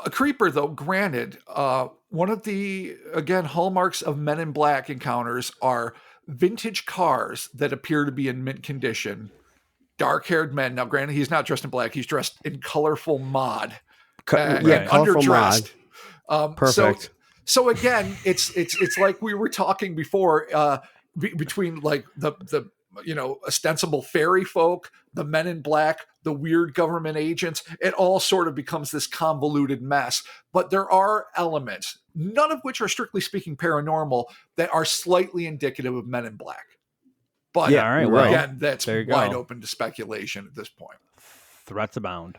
A creeper, though, granted, one of the, again, hallmarks of Men in Black encounters are vintage cars that appear to be in mint condition. Dark-haired men. Now, granted, he's not dressed in black. He's dressed in colorful mod. Colorful underdressed. mod. Perfect. So again, it's like we were talking before, between like the ostensible fairy folk, the Men in Black, the weird government agents. It all sort of becomes this convoluted mess. But there are elements, none of which are strictly speaking paranormal, that are slightly indicative of Men in Black. But again, that's wide open to speculation at this point. Threats abound.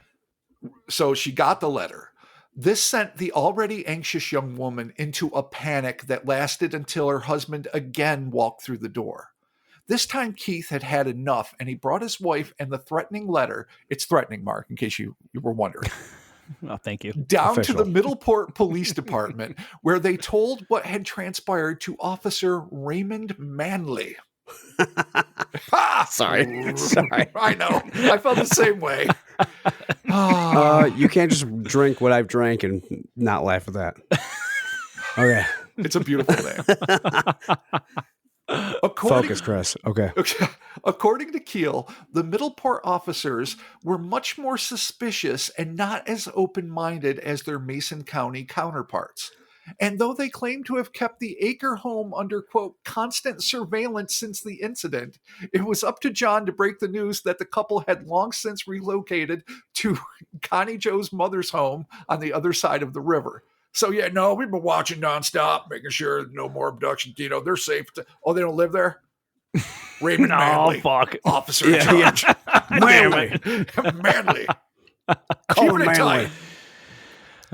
So she got the letter. This sent the already anxious young woman into a panic that lasted until her husband again walked through the door. This time Keith had had enough, and he brought his wife and the threatening letter. It's threatening, Mark, in case you were wondering. Oh, thank you. Down to the Middleport Police Department, where they told what had transpired to Officer Raymond Manley. Sorry. I know. I felt the same way. You can't just drink what I've drank and not laugh at that. Okay. It's a beautiful name. Focus, Chris. Okay. According to Keel, the Middleport officers were much more suspicious and not as open-minded as their Mason County counterparts. And though they claim to have kept the Acre home under, quote, constant surveillance since the incident, it was up to John to break the news that the couple had long since relocated to Connie Joe's mother's home on the other side of the river. So, we've been watching nonstop, making sure no more abductions. They're safe. They don't live there? Raymond Manley. Fuck. Officer in charge. Manley. Call him Manley.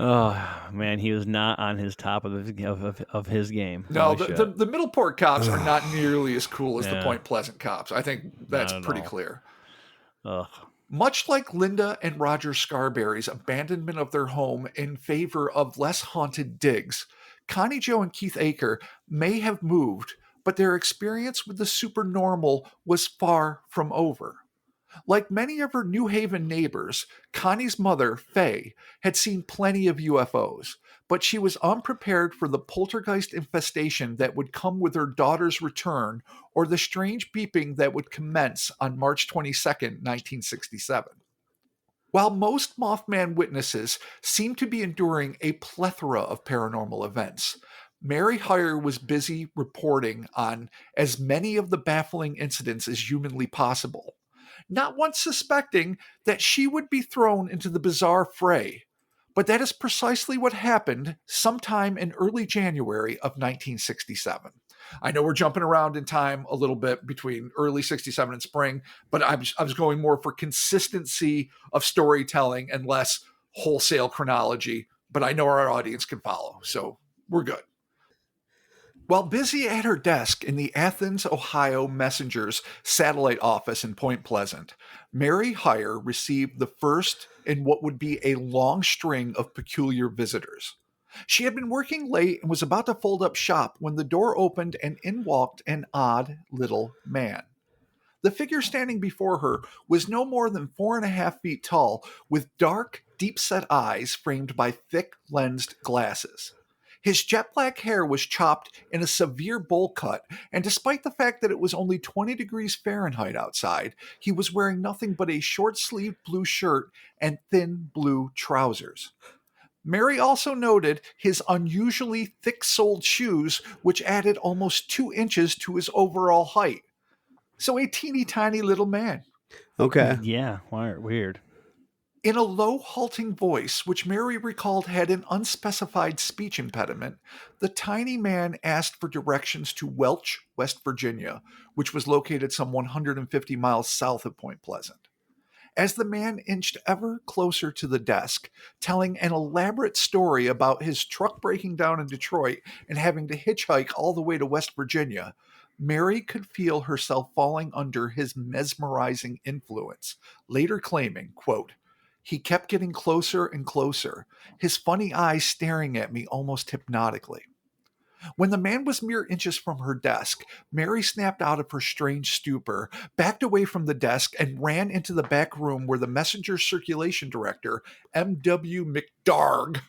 Oh man, he was not on his top of his game. No, the Middleport cops are not nearly as cool as the Point Pleasant cops. I think that's pretty clear. Ugh. Much like Linda and Roger Scarberry's abandonment of their home in favor of less haunted digs, Connie Joe and Keith Acre may have moved, but their experience with the supernormal was far from over. Like many of her New Haven neighbors, Connie's mother, Faye, had seen plenty of UFOs, but she was unprepared for the poltergeist infestation that would come with her daughter's return or the strange beeping that would commence on March 22nd, 1967. While most Mothman witnesses seemed to be enduring a plethora of paranormal events, Mary Hyre was busy reporting on as many of the baffling incidents as humanly possible, not once suspecting that she would be thrown into the bizarre fray. But that is precisely what happened sometime in early January of 1967. I know we're jumping around in time a little bit between early 67 and spring, but I was going more for consistency of storytelling and less wholesale chronology. But I know our audience can follow, so we're good. While busy at her desk in the Athens, Ohio Messenger's satellite office in Point Pleasant, Mary Hyre received the first in what would be a long string of peculiar visitors. She had been working late and was about to fold up shop when the door opened and in walked an odd little man. The figure standing before her was no more than 4.5 feet tall, with dark, deep-set eyes framed by thick lensed glasses. His jet black hair was chopped in a severe bowl cut, and despite the fact that it was only 20 degrees Fahrenheit outside, he was wearing nothing but a short-sleeved blue shirt and thin blue trousers. Mary also noted his unusually thick-soled shoes, which added almost 2 inches to his overall height. So a teeny tiny little man. Okay. Yeah, weird. In a low, halting voice, which Mary recalled had an unspecified speech impediment, the tiny man asked for directions to Welch, West Virginia, which was located some 150 miles south of Point Pleasant. As the man inched ever closer to the desk, telling an elaborate story about his truck breaking down in Detroit and having to hitchhike all the way to West Virginia, Mary could feel herself falling under his mesmerizing influence, later claiming, quote, "He kept getting closer and closer, his funny eyes staring at me almost hypnotically." When the man was mere inches from her desk, Mary snapped out of her strange stupor, backed away from the desk, and ran into the back room where the messenger circulation director, M.W. McDarg,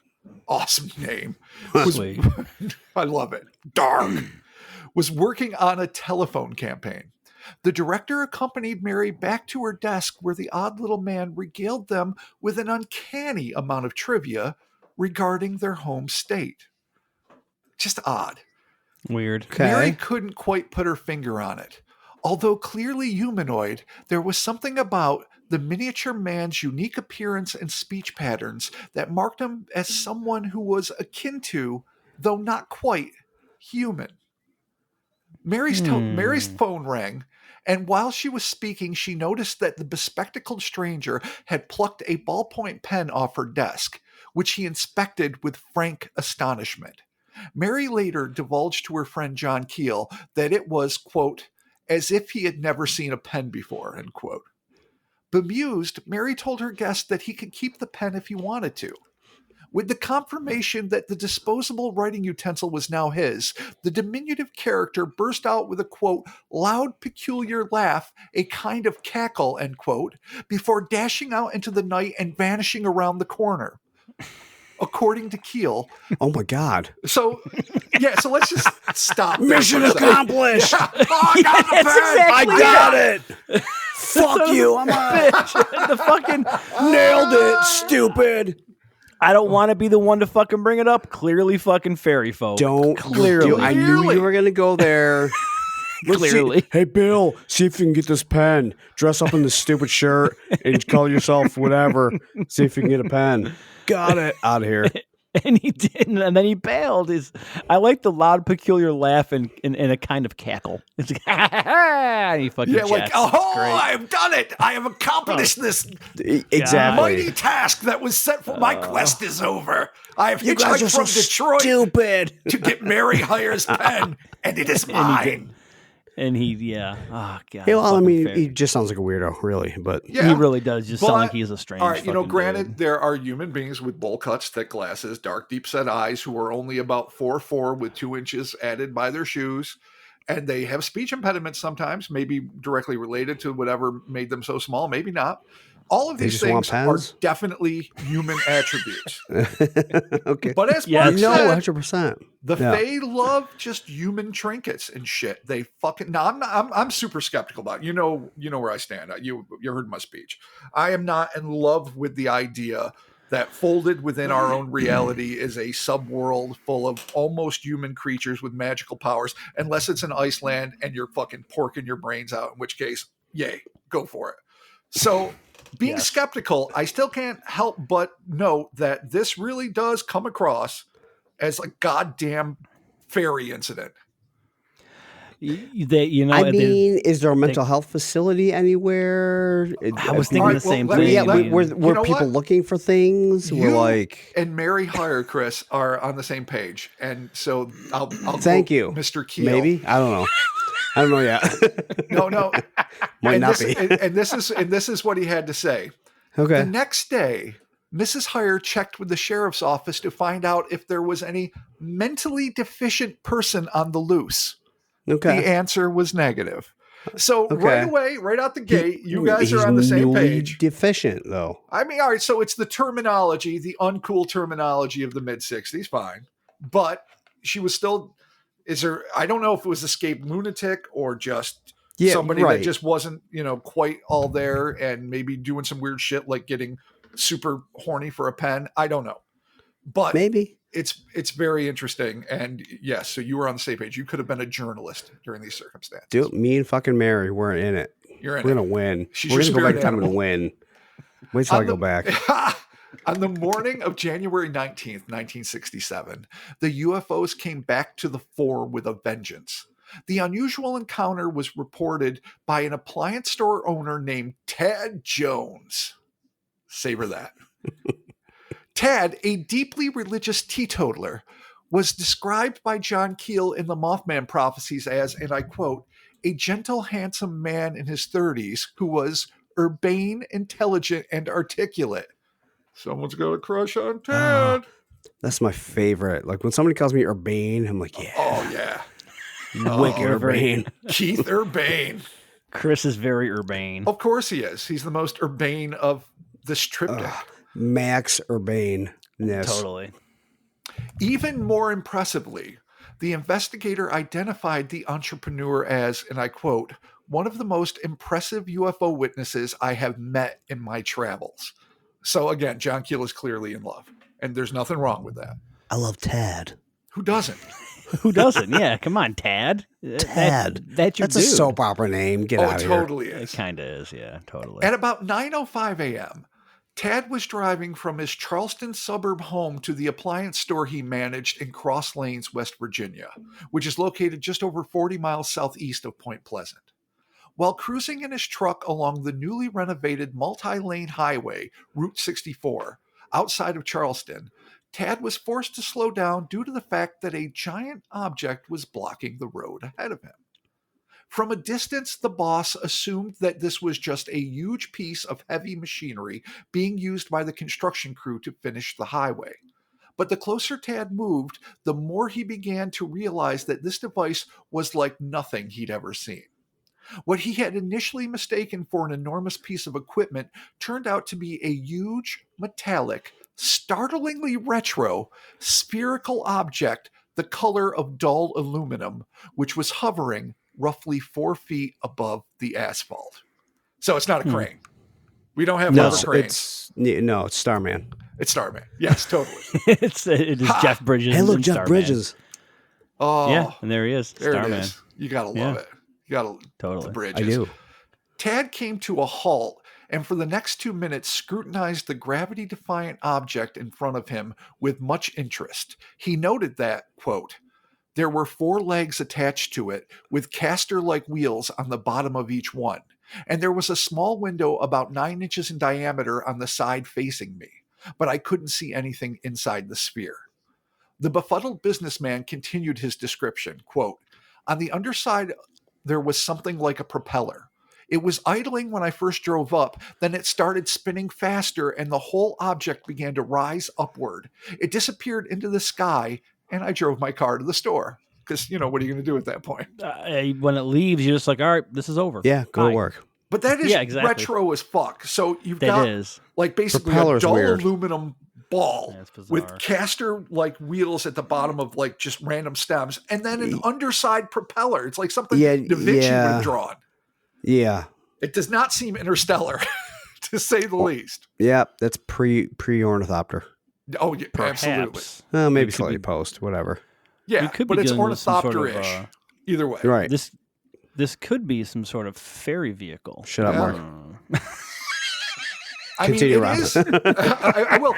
awesome name, Sweet. I love it, Darg, was working on a telephone campaign. The director accompanied Mary back to her desk where the odd little man regaled them with an uncanny amount of trivia regarding their home state. Just odd. Weird. Okay. Mary couldn't quite put her finger on it. Although clearly humanoid, there was something about the miniature man's unique appearance and speech patterns that marked him as someone who was akin to, though not quite, human. Mary's phone rang, and while she was speaking, she noticed that the bespectacled stranger had plucked a ballpoint pen off her desk, which he inspected with frank astonishment. Mary later divulged to her friend John Keel that it was, quote, as if he had never seen a pen before, end quote. Bemused, Mary told her guest that he could keep the pen if he wanted to. With the confirmation that the disposable writing utensil was now his, the diminutive character burst out with a, quote, loud, peculiar laugh, a kind of cackle, end quote, before dashing out into the night and vanishing around the corner. According to Keel. Oh my God. So let's just stop. Mission accomplished. Yeah. Oh, I got the pen. Exactly I got it. Fuck you. I'm out. The fucking Nailed it, stupid. I don't want to be the one to fucking bring it up. Clearly fucking fairy folk. Don't. Clearly. I knew you were going to go there. Clearly. Hey, Bill, see if you can get this pen. Dress up in this stupid shirt and call yourself whatever. See if you can get a pen. Got it. Out of here. And he didn't, and then he bailed. I like the loud, peculiar laugh and a kind of cackle. It's like, ha ha ha, and he fucking Yeah, like, jets. oh, Great. I have done it. I have accomplished this Exactly. mighty task that was set for my quest is over. I have You guys are hitchhiked from so Detroit stupid. to get Mary Hires' pen, and it is mine. And yeah. Oh, God. Yeah, well, I fucking mean, fairy. he just sounds like a weirdo, really. But Yeah. He really does just sound But- like he's a strange All right, fucking granted, dude. there are human beings with bowl cuts, thick glasses, dark, deep-set eyes who are only about 4'4" with 2 inches added by their shoes, and they have speech impediments sometimes, maybe directly related to whatever made them so small, maybe not. All of They these just want things are pens? definitely human attributes. Okay. But as Yeah, Mark No, said, 100%. the Yeah. Fae love just human trinkets and shit. They fucking. No, I'm super skeptical about it. You know where I stand. You heard my speech. I am not in love with the idea that folded within our own reality is a subworld full of almost human creatures with magical powers, unless it's in Iceland and you're fucking porking your brains out, in which case, yay, go for it. So being Yes. skeptical, I still can't help but note that this really does come across as a goddamn fairy incident. I mean, is there a mental health facility anywhere? I was thinking the same thing. Yeah, I mean, were you know people what? looking for things? You Were like, and Mary Hire, Chris, are on the same page, and so I'll thank quote you, Mr. Keel. maybe I don't know. I don't know yet. No, Might and not this, be. and this is what he had to say. Okay. The next day, Mrs. Hire checked with the sheriff's office to find out if there was any mentally deficient person on the loose. Okay. The answer was negative. So Okay. right away, right out the gate, you guys are on the same newly page. Deficient, though. I mean, all right, so it's the terminology, the uncool terminology of the mid-'60s, fine. but she was still. I don't know if it was escaped lunatic or just somebody that just wasn't, quite all there and maybe doing some weird shit like getting super horny for a pen. I don't know, but maybe it's very interesting. And yes, so you were on the same page. You could have been a journalist during these circumstances. Dude, me and fucking Mary, we're in it. We're gonna win. We're gonna go back in time and win. Wait till I go back. On the morning of January 19th, 1967, the UFOs came back to the fore with a vengeance. The unusual encounter was reported by an appliance store owner named Tad Jones. Savor that. Tad, a deeply religious teetotaler, was described by John Keel in the Mothman Prophecies as, and I quote, a gentle, handsome man in his 30s who was urbane, intelligent, and articulate. Someone's got a crush on Tad. That's my favorite. Like when somebody calls me urbane, I'm like, yeah. Oh, yeah. Wicked urbane. Keith Urbane. Chris is very urbane. Of course he is. He's the most urbane of this triptych. Max urbaneness. Totally. Even more impressively, the investigator identified the entrepreneur as, and I quote, one of the most impressive UFO witnesses I have met in my travels. So again, John Keel is clearly in love, and there's nothing wrong with that. I love Tad. Who doesn't? Who doesn't? Yeah, come on, Tad. Tad. That's a soap opera name. Get out of here. Oh, it totally is. It kind of is, yeah, totally. At about 9:05 a.m., Tad was driving from his Charleston suburb home to the appliance store he managed in Cross Lanes, West Virginia, which is located just over 40 miles southeast of Point Pleasant. While cruising in his truck along the newly renovated multi-lane highway, Route 64, outside of Charleston, Tad was forced to slow down due to the fact that a giant object was blocking the road ahead of him. From a distance, the boss assumed that this was just a huge piece of heavy machinery being used by the construction crew to finish the highway. But the closer Tad moved, the more he began to realize that this device was like nothing he'd ever seen. What he had initially mistaken for an enormous piece of equipment turned out to be a huge, metallic, startlingly retro, spherical object the color of dull aluminum, which was hovering roughly 4 feet above the asphalt. So it's not a crane. We don't have hover cranes. It's Starman. It's Starman. Yes, totally. it is Jeff Bridges. Hey, look, Jeff Starman. Bridges. Oh, yeah, and there he is. There Starman. it is. You gotta love it. You gotta totally. The Bridges. I do. Tad came to a halt and for the next 2 minutes scrutinized the gravity-defiant object in front of him with much interest. He noted that, quote, there were 4 legs attached to it with caster-like wheels on the bottom of each one, and there was a small window about 9 inches in diameter on the side facing me, but I couldn't see anything inside the sphere. The befuddled businessman continued his description, quote, on the underside there was something like a propeller. It was idling when I first drove up, then it started spinning faster and the whole object began to rise upward. It disappeared into the sky and I drove my car to the store. Because, what are you going to do at that point? When it leaves, you're just like, all right, this is over. Yeah, go to work. But that is retro as fuck. So you've got like basically a dull aluminum ball with caster like wheels at the bottom of like just random stems and then an underside propeller. It's like something Da Vinci would have drawn. Yeah. It does not seem interstellar, to say the least. Yeah, that's pre-ornithopter. Oh, yeah, absolutely. Maybe slightly post, whatever. Yeah, but it's ornithopter-ish. Either way. Right. This could be some sort of fairy vehicle. Shut up, Mark. Continue, Rob. I will.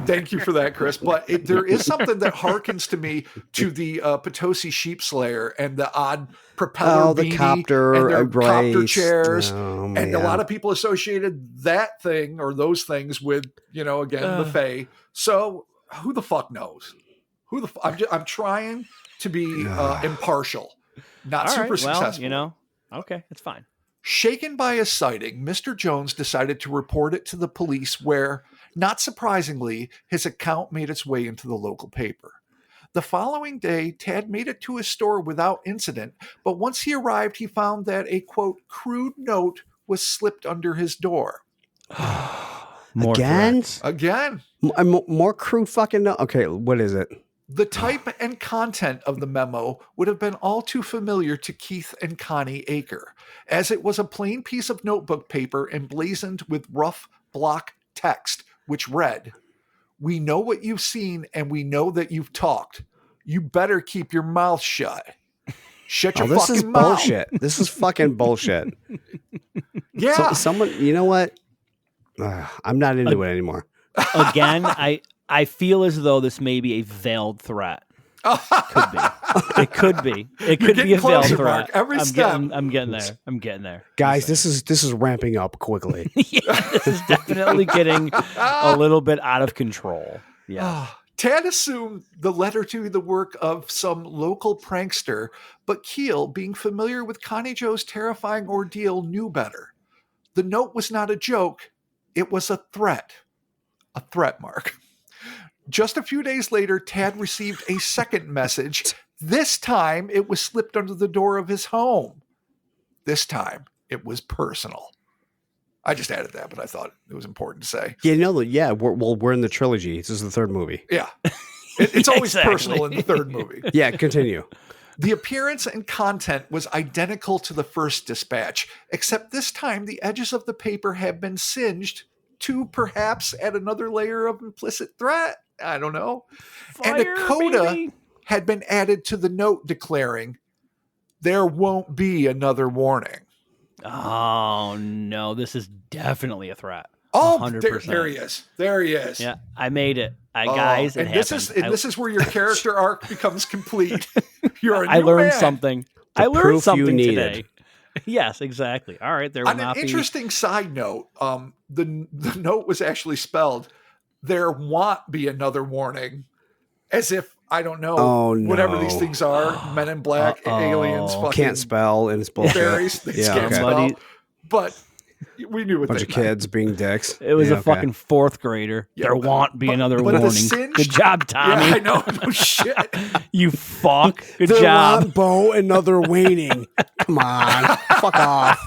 Thank you for that, Chris. But there is something that harkens to me to the Potosi sheep slayer and the odd propeller the beanie copter, and their copter chairs. Oh, and a lot of people associated that thing or those things with, again, the Fae. So who the fuck knows? I'm trying to be impartial, not super successful. Well, okay, it's fine. Shaken by a sighting, Mr. Jones decided to report it to the police where, not surprisingly, his account made its way into the local paper. The following day, Tad made it to his store without incident, but once he arrived, he found that a, quote, crude note was slipped under his door. Again? Again. More crude fucking note? Okay, what is it? The type and content of the memo would have been all too familiar to Keith and Connie Aker, as it was a plain piece of notebook paper emblazoned with rough block text, which read, "We know what you've seen and we know that you've talked. You better keep your mouth shut. Shut your this fucking is mouth." bullshit. This is fucking bullshit. Yeah. Someone, you know what? I'm not into it anymore. Again, I feel as though this may be a veiled threat. Could be. It could be. It could be a veiled closer, threat. Mark. Every step. I'm getting there. I'm getting there. Guys, this is ramping up quickly. Yeah, this is definitely getting a little bit out of control. Yeah. Tad assumed the letter to be the work of some local prankster, but Keel, being familiar with Connie Joe's terrifying ordeal, knew better. The note was not a joke. It was a threat. A threat, Mark. Just a few days later, Tad received a second message. This time, it was slipped under the door of his home. This time, it was personal. I just added that, but I thought it was important to say. We're in the trilogy. This is the third movie. Yeah. It's always Exactly. personal in the third movie. Yeah, continue. The appearance and content was identical to the first dispatch, except this time the edges of the paper had been singed to perhaps add another layer of implicit threat. I don't know. And a coda had been added to the note declaring, "There won't be another warning." Oh no, this is definitely a threat. Oh, 100%. there he is. There he is. Yeah, I made it. Guys, it and this happened. this is where your character arc becomes complete. You're a I new learned man. something. The I learned proof you something needed. today. Yes, exactly. All right, there will On an not be. interesting side note, the note was actually spelled, "There won't be another warning," as if, I don't know, Oh, no. whatever these things are, Men in Black, aliens, fucking Can't spell and it's bullshit. fairies, they Yeah, can't okay. spell. Somebody- But we knew what Bunch they of meant. kids being dicks. It was Yeah, a okay. fucking fourth grader. Yeah, There won't be another but the warning. singed- Good job, Tommy. Yeah, I know. No shit. You fuck. Good There job. won't Bo another waning. Come on, fuck off.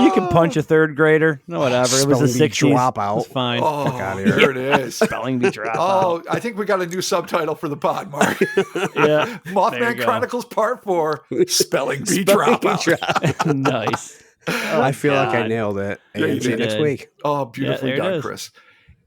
You can punch a third grader. No, whatever. It was the Spelling bee 60s. dropout. It's fine. Oh, Fuck outta here. there it is. Spelling bee drop. Oh, I think we got a new subtitle for the pod, Mark. Yeah. There you Mothman go. Chronicles Part 4, Spelling Bee Dropout. Nice. I feel like I God. nailed it. Yeah, you And see you did. next week. Oh, beautifully there it done, is. Chris.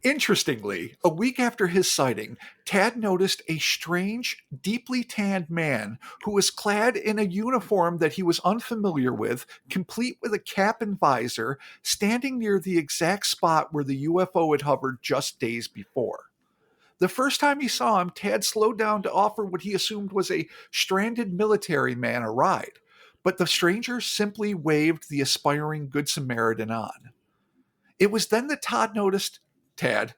Interestingly, a week after his sighting, Tad noticed a strange, deeply tanned man who was clad in a uniform that he was unfamiliar with, complete with a cap and visor, standing near the exact spot where the UFO had hovered just days before. The first time he saw him, Tad slowed down to offer what he assumed was a stranded military man a ride, but the stranger simply waved the aspiring Good Samaritan on. It was then that Tad,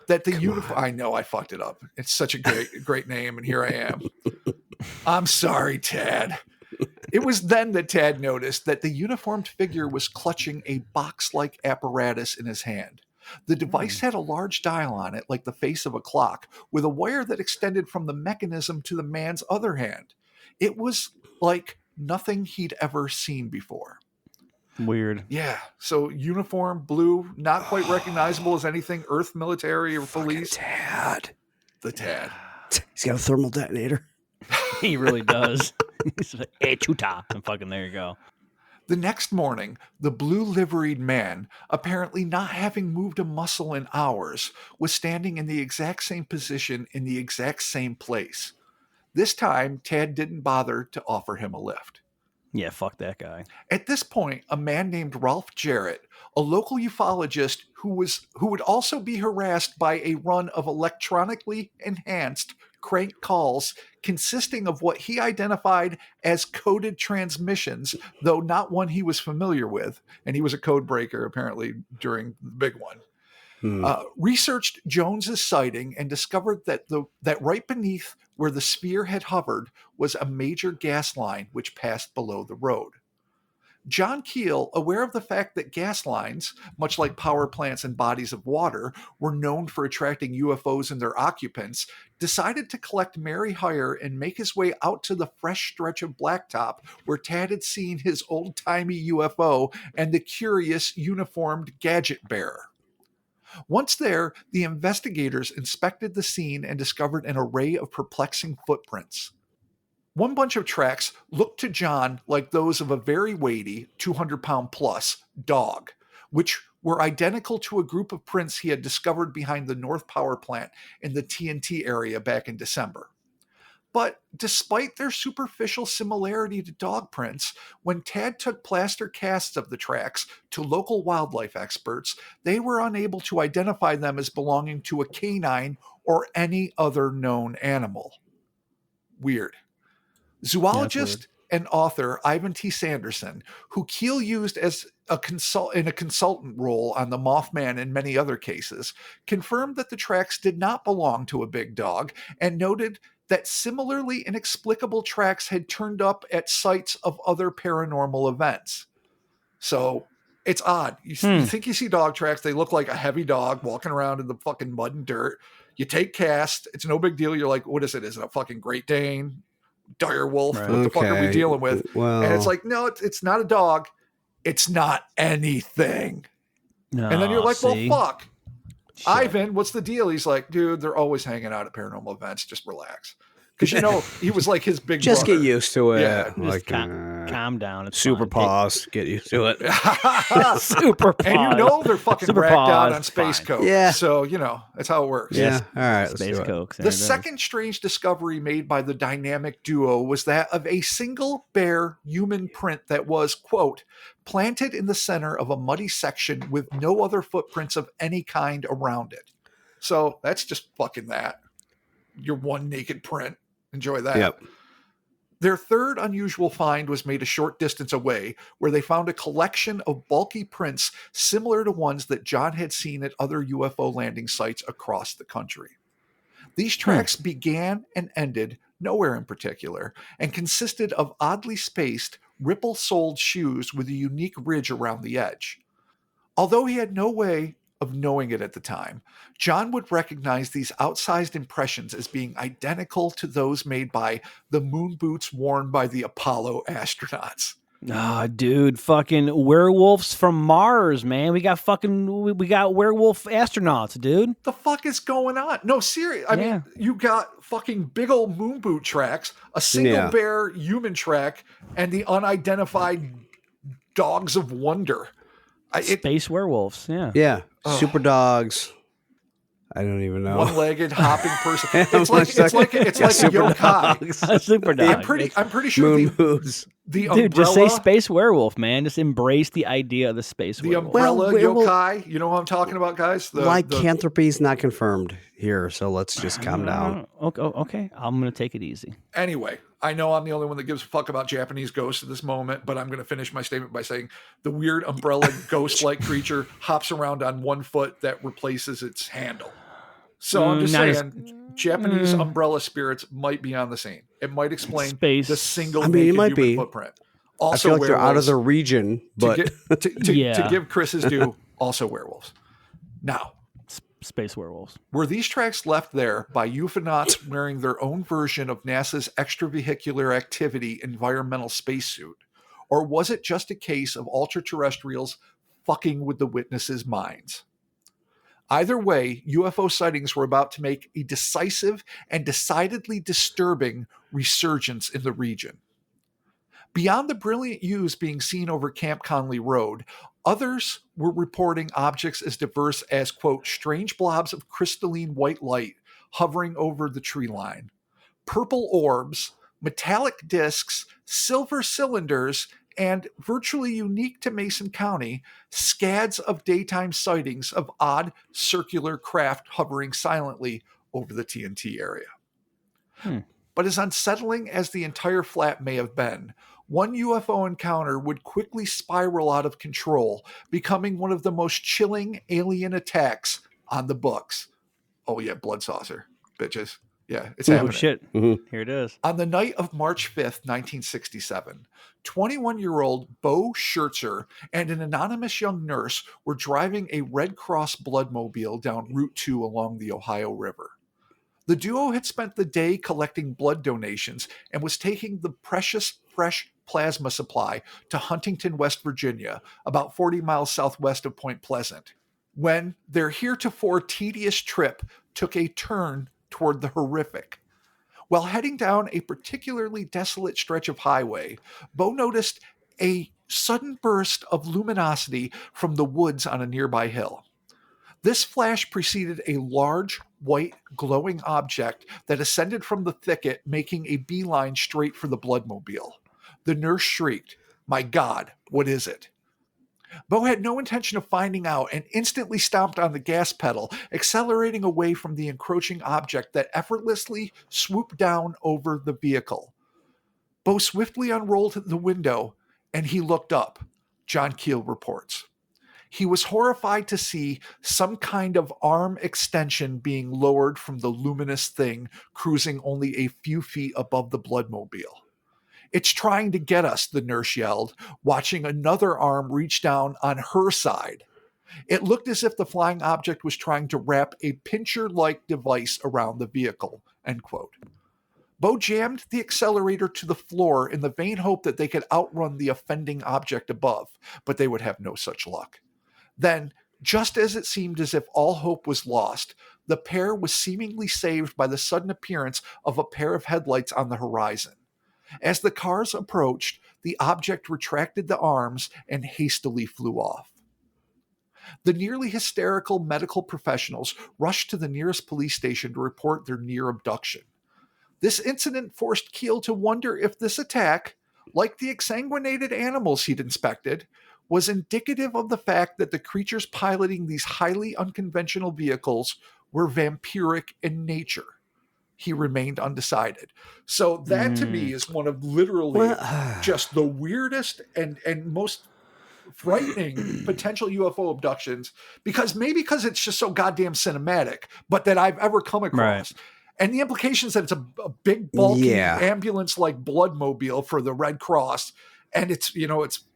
that the uniform. I know I fucked it up. It's such a great name, and here I am. I'm sorry, Tad. It was then that Tad noticed that the uniformed figure was clutching a box-like apparatus in his hand. The device had a large dial on it, like the face of a clock, with a wire that extended from the mechanism to the man's other hand. It was like nothing he'd ever seen before. Weird. Yeah. So uniform, blue, not quite recognizable as anything Earth military or police. Tad. The Tad. He's got a thermal detonator. He really does. He's like, hey, chuta. And fucking there you go. The next morning, the blue liveried man, apparently not having moved a muscle in hours, was standing in the exact same position in the exact same place. This time, Tad didn't bother to offer him a lift. Yeah, fuck that guy. At this point, a man named Ralph Jarrett, a local ufologist who would also be harassed by a run of electronically enhanced crank calls consisting of what he identified as coded transmissions, though not one he was familiar with, and he was a code breaker apparently during the big one. Researched Jones's sighting and discovered that that right beneath where the sphere had hovered was a major gas line which passed below the road. John Keel, aware of the fact that gas lines, much like power plants and bodies of water, were known for attracting UFOs and their occupants, decided to collect merry hire and make his way out to the fresh stretch of blacktop where Tad had seen his old-timey UFO and the curious uniformed gadget bearer. Once there, the investigators inspected the scene and discovered an array of perplexing footprints. One bunch of tracks looked to John like those of a very weighty, 200-pound plus dog, which were identical to a group of prints he had discovered behind the North Power Plant in the TNT area back in December. But despite their superficial similarity to dog prints, when Tad took plaster casts of the tracks to local wildlife experts, they were unable to identify them as belonging to a canine or any other known animal. Weird. Zoologist and author Ivan T. Sanderson, who Keel used as in a consultant role on the Mothman and many other cases, confirmed that the tracks did not belong to a big dog and noted that similarly inexplicable tracks had turned up at sites of other paranormal events. So it's odd. You think you see dog tracks, they look like a heavy dog walking around in the fucking mud and dirt. You take cast, it's no big deal. You're like, what is it? Is it a fucking Great Dane? Dire wolf? Right. What the fuck are we dealing with? Well, and it's like, no, it's not a dog. It's not anything. No, and then you're like, well, fuck. Shit. Ivan, what's the deal? He's like, dude, they're always hanging out at paranormal events. Just relax. Because, he was like his big just brother. Get used to it. Yeah, like, calm down. It's super paws. Get used to it. Super paws. And they're fucking super racked out on space coke. Yeah. So, that's how it works. Yeah. All right. Space coke. The second strange discovery made by the dynamic duo was that of a single bare human print that was, quote, planted in the center of a muddy section with no other footprints of any kind around it. So that's just fucking that. Your one naked print. Enjoy that. Yep. Their third unusual find was made a short distance away, where they found a collection of bulky prints similar to ones that John had seen at other UFO landing sites across the country. These tracks began and ended nowhere in particular, and consisted of oddly spaced, ripple-soled shoes with a unique ridge around the edge. Although he had no way of knowing it at the time, John would recognize these outsized impressions as being identical to those made by the moon boots worn by the Apollo astronauts. Ah, dude, fucking werewolves from Mars, man. We got werewolf astronauts, dude. The fuck is going on? No, seriously. I mean, you got fucking big old moon boot tracks, a single bare human track, and the unidentified dogs of wonder. Space werewolves, yeah. Yeah. Super dogs. I don't even know. One-legged hopping person. It's like yokai. Super dog. I'm pretty sure moon boots. The umbrella. Dude, just say space werewolf, man. Just embrace the idea of the space werewolf. The umbrella yokai. You know what I'm talking about, guys? Lycanthropy is not confirmed here, so let's just calm down. Okay. I'm going to take it easy. Anyway, I know I'm the only one that gives a fuck about Japanese ghosts at this moment, but I'm going to finish my statement by saying the weird umbrella ghost-like creature hops around on one foot that replaces its handle. So I'm just saying, Japanese umbrella spirits might be on the scene. It might explain the single naked human footprint. Also, I feel like they're out of the region, but to give Chris his due, also werewolves. Now, space werewolves. Were these tracks left there by euphonauts wearing their own version of NASA's extravehicular activity environmental spacesuit? Or was it just a case of ultra-terrestrials fucking with the witnesses' minds? Either way, UFO sightings were about to make a decisive and decidedly disturbing resurgence in the region. Beyond the brilliant U's being seen over Camp Conley Road, others were reporting objects as diverse as, quote, strange blobs of crystalline white light hovering over the tree line, purple orbs, metallic discs, silver cylinders, and virtually unique to Mason County, scads of daytime sightings of odd circular craft hovering silently over the TNT area. But as unsettling as the entire flat may have been, one UFO encounter would quickly spiral out of control, becoming one of the most chilling alien attacks on the books. Oh yeah, blood saucer, bitches. Yeah, it's happening. Oh shit. Mm-hmm. Here it is. On the night of March 5th, 1967, 21-year-old Bo Schertzer and an anonymous young nurse were driving a Red Cross bloodmobile down Route 2 along the Ohio River. The duo had spent the day collecting blood donations and was taking the precious fresh plasma supply to Huntington, West Virginia, about 40 miles southwest of Point Pleasant. when their heretofore tedious trip took a turn toward the horrific. While heading down a particularly desolate stretch of highway, Bo noticed a sudden burst of luminosity from the woods on a nearby hill. This flash preceded a large, white, glowing object that ascended from the thicket, making a beeline straight for the bloodmobile. The nurse shrieked, "My God, what is it?" Bo had no intention of finding out and instantly stomped on the gas pedal, accelerating away from the encroaching object that effortlessly swooped down over the vehicle. Bo swiftly unrolled the window and he looked up, John Keel reports. He was horrified to see some kind of arm extension being lowered from the luminous thing cruising only a few feet above the bloodmobile. "It's trying to get us," the nurse yelled, watching another arm reach down on her side. It looked as if the flying object was trying to wrap a pincher-like device around the vehicle, end quote. Bo jammed the accelerator to the floor in the vain hope that they could outrun the offending object above, but they would have no such luck. Then, just as it seemed as if all hope was lost, the pair was seemingly saved by the sudden appearance of a pair of headlights on the horizon. As the cars approached, the object retracted the arms and hastily flew off. The nearly hysterical medical professionals rushed to the nearest police station to report their near abduction. This incident forced Keel to wonder if this attack, like the exsanguinated animals he'd inspected, was indicative of the fact that the creatures piloting these highly unconventional vehicles were vampiric in nature. He remained undecided. So that to me is one of literally just the weirdest and most frightening potential UFO abductions, because it's just so goddamn cinematic, but that I've ever come across. Right. And the implications that it's a big, bulky ambulance-like bloodmobile for the Red Cross, and it's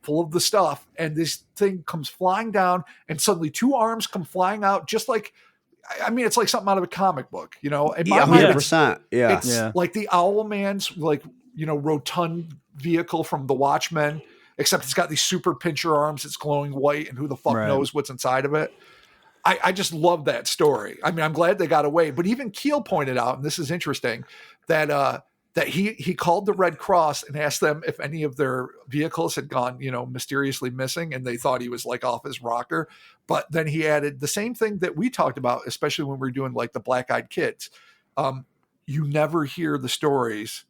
full of the stuff, and this thing comes flying down, and suddenly two arms come flying out, just like, I mean, it's like something out of a comic book, In my mind, 100%. it's like the Owlman's, rotund vehicle from The Watchmen, except it's got these super pincher arms. It's glowing white, and who the fuck knows what's inside of it. I just love that story. I mean, I'm glad they got away. But even Keel pointed out, and this is interesting, that he called the Red Cross and asked them if any of their vehicles had gone, mysteriously missing, and they thought he was like off his rocker. But then he added the same thing that we talked about, especially when we were doing like the Black-Eyed Kids. You never hear the stories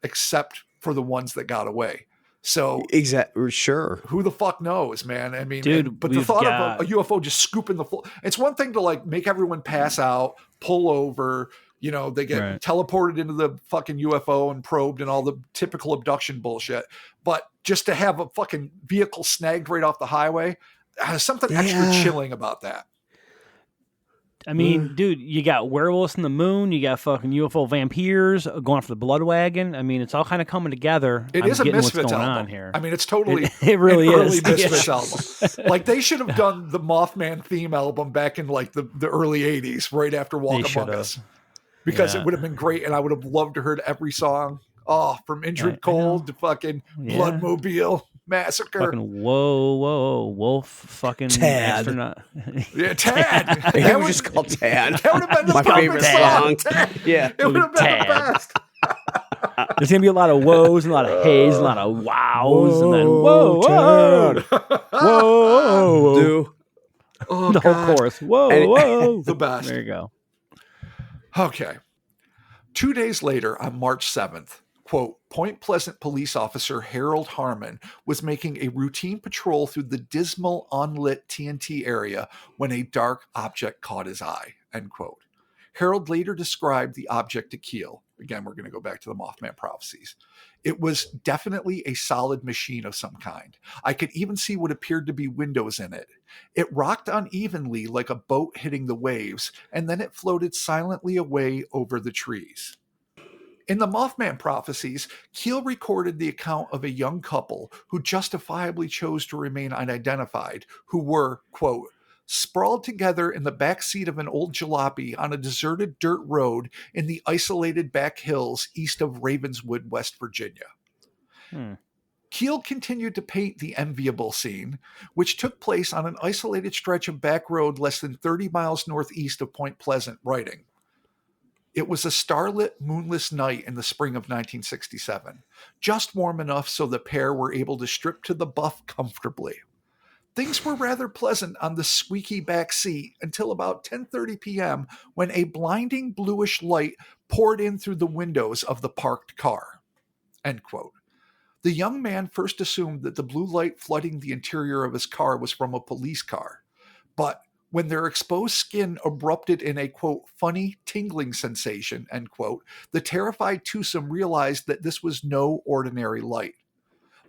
except for the ones that got away. So exactly, sure. Who the fuck knows, man? I mean, dude, but the thought of a UFO just scooping the floor, it's one thing to like make everyone pass out, pull over, they get teleported into the fucking UFO and probed and all the typical abduction bullshit. But just to have a fucking vehicle snagged right off the highway, has something extra chilling about that. I mean, dude, you got werewolves in the moon, you got fucking UFO vampires going after the blood wagon. I mean, it's all kind of coming together. It is a Misfits album. On here. I mean, it's totally it really an is. Early Misfits album. Like they should have done the Mothman theme album back in like the early 80s, right after Walk Among Us. Because it would have been great, and I would have loved to heard every song. Oh, from Injured Cold to fucking Bloodmobile Massacre. Fucking whoa, wolf, fucking Tad. astronaut. Yeah, Tad. It was just called Tad. That would have been the My favorite song. Tad. Yeah, it would have been Tad. the best. There's gonna be a lot of woes, and a lot of haze, and a lot of wows, and then whoa, whoa, do the whole chorus. Whoa. The best. There you go. Okay. 2 days later, on March 7th, quote, Point Pleasant police officer Harold Harmon was making a routine patrol through the dismal, unlit TNT area when a dark object caught his eye, end quote. Harold later described the object to Keel. Again, we're going to go back to the Mothman prophecies. It was definitely a solid machine of some kind. I could even see what appeared to be windows in it. It rocked unevenly like a boat hitting the waves, and then it floated silently away over the trees. In the Mothman prophecies, Keel recorded the account of a young couple who justifiably chose to remain unidentified, who were, quote, sprawled together in the back seat of an old jalopy on a deserted dirt road in the isolated back hills east of Ravenswood, West Virginia. Keel continued to paint the enviable scene, which took place on an isolated stretch of back road less than 30 miles northeast of Point Pleasant, writing, "It was a starlit, moonless night in the spring of 1967, just warm enough so the pair were able to strip to the buff comfortably. Things were rather pleasant on the squeaky back seat until about 10:30 p.m. when a blinding bluish light poured in through the windows of the parked car." End quote. The young man first assumed that the blue light flooding the interior of his car was from a police car, but when their exposed skin erupted in a, quote, funny tingling sensation, end quote, the terrified twosome realized that this was no ordinary light.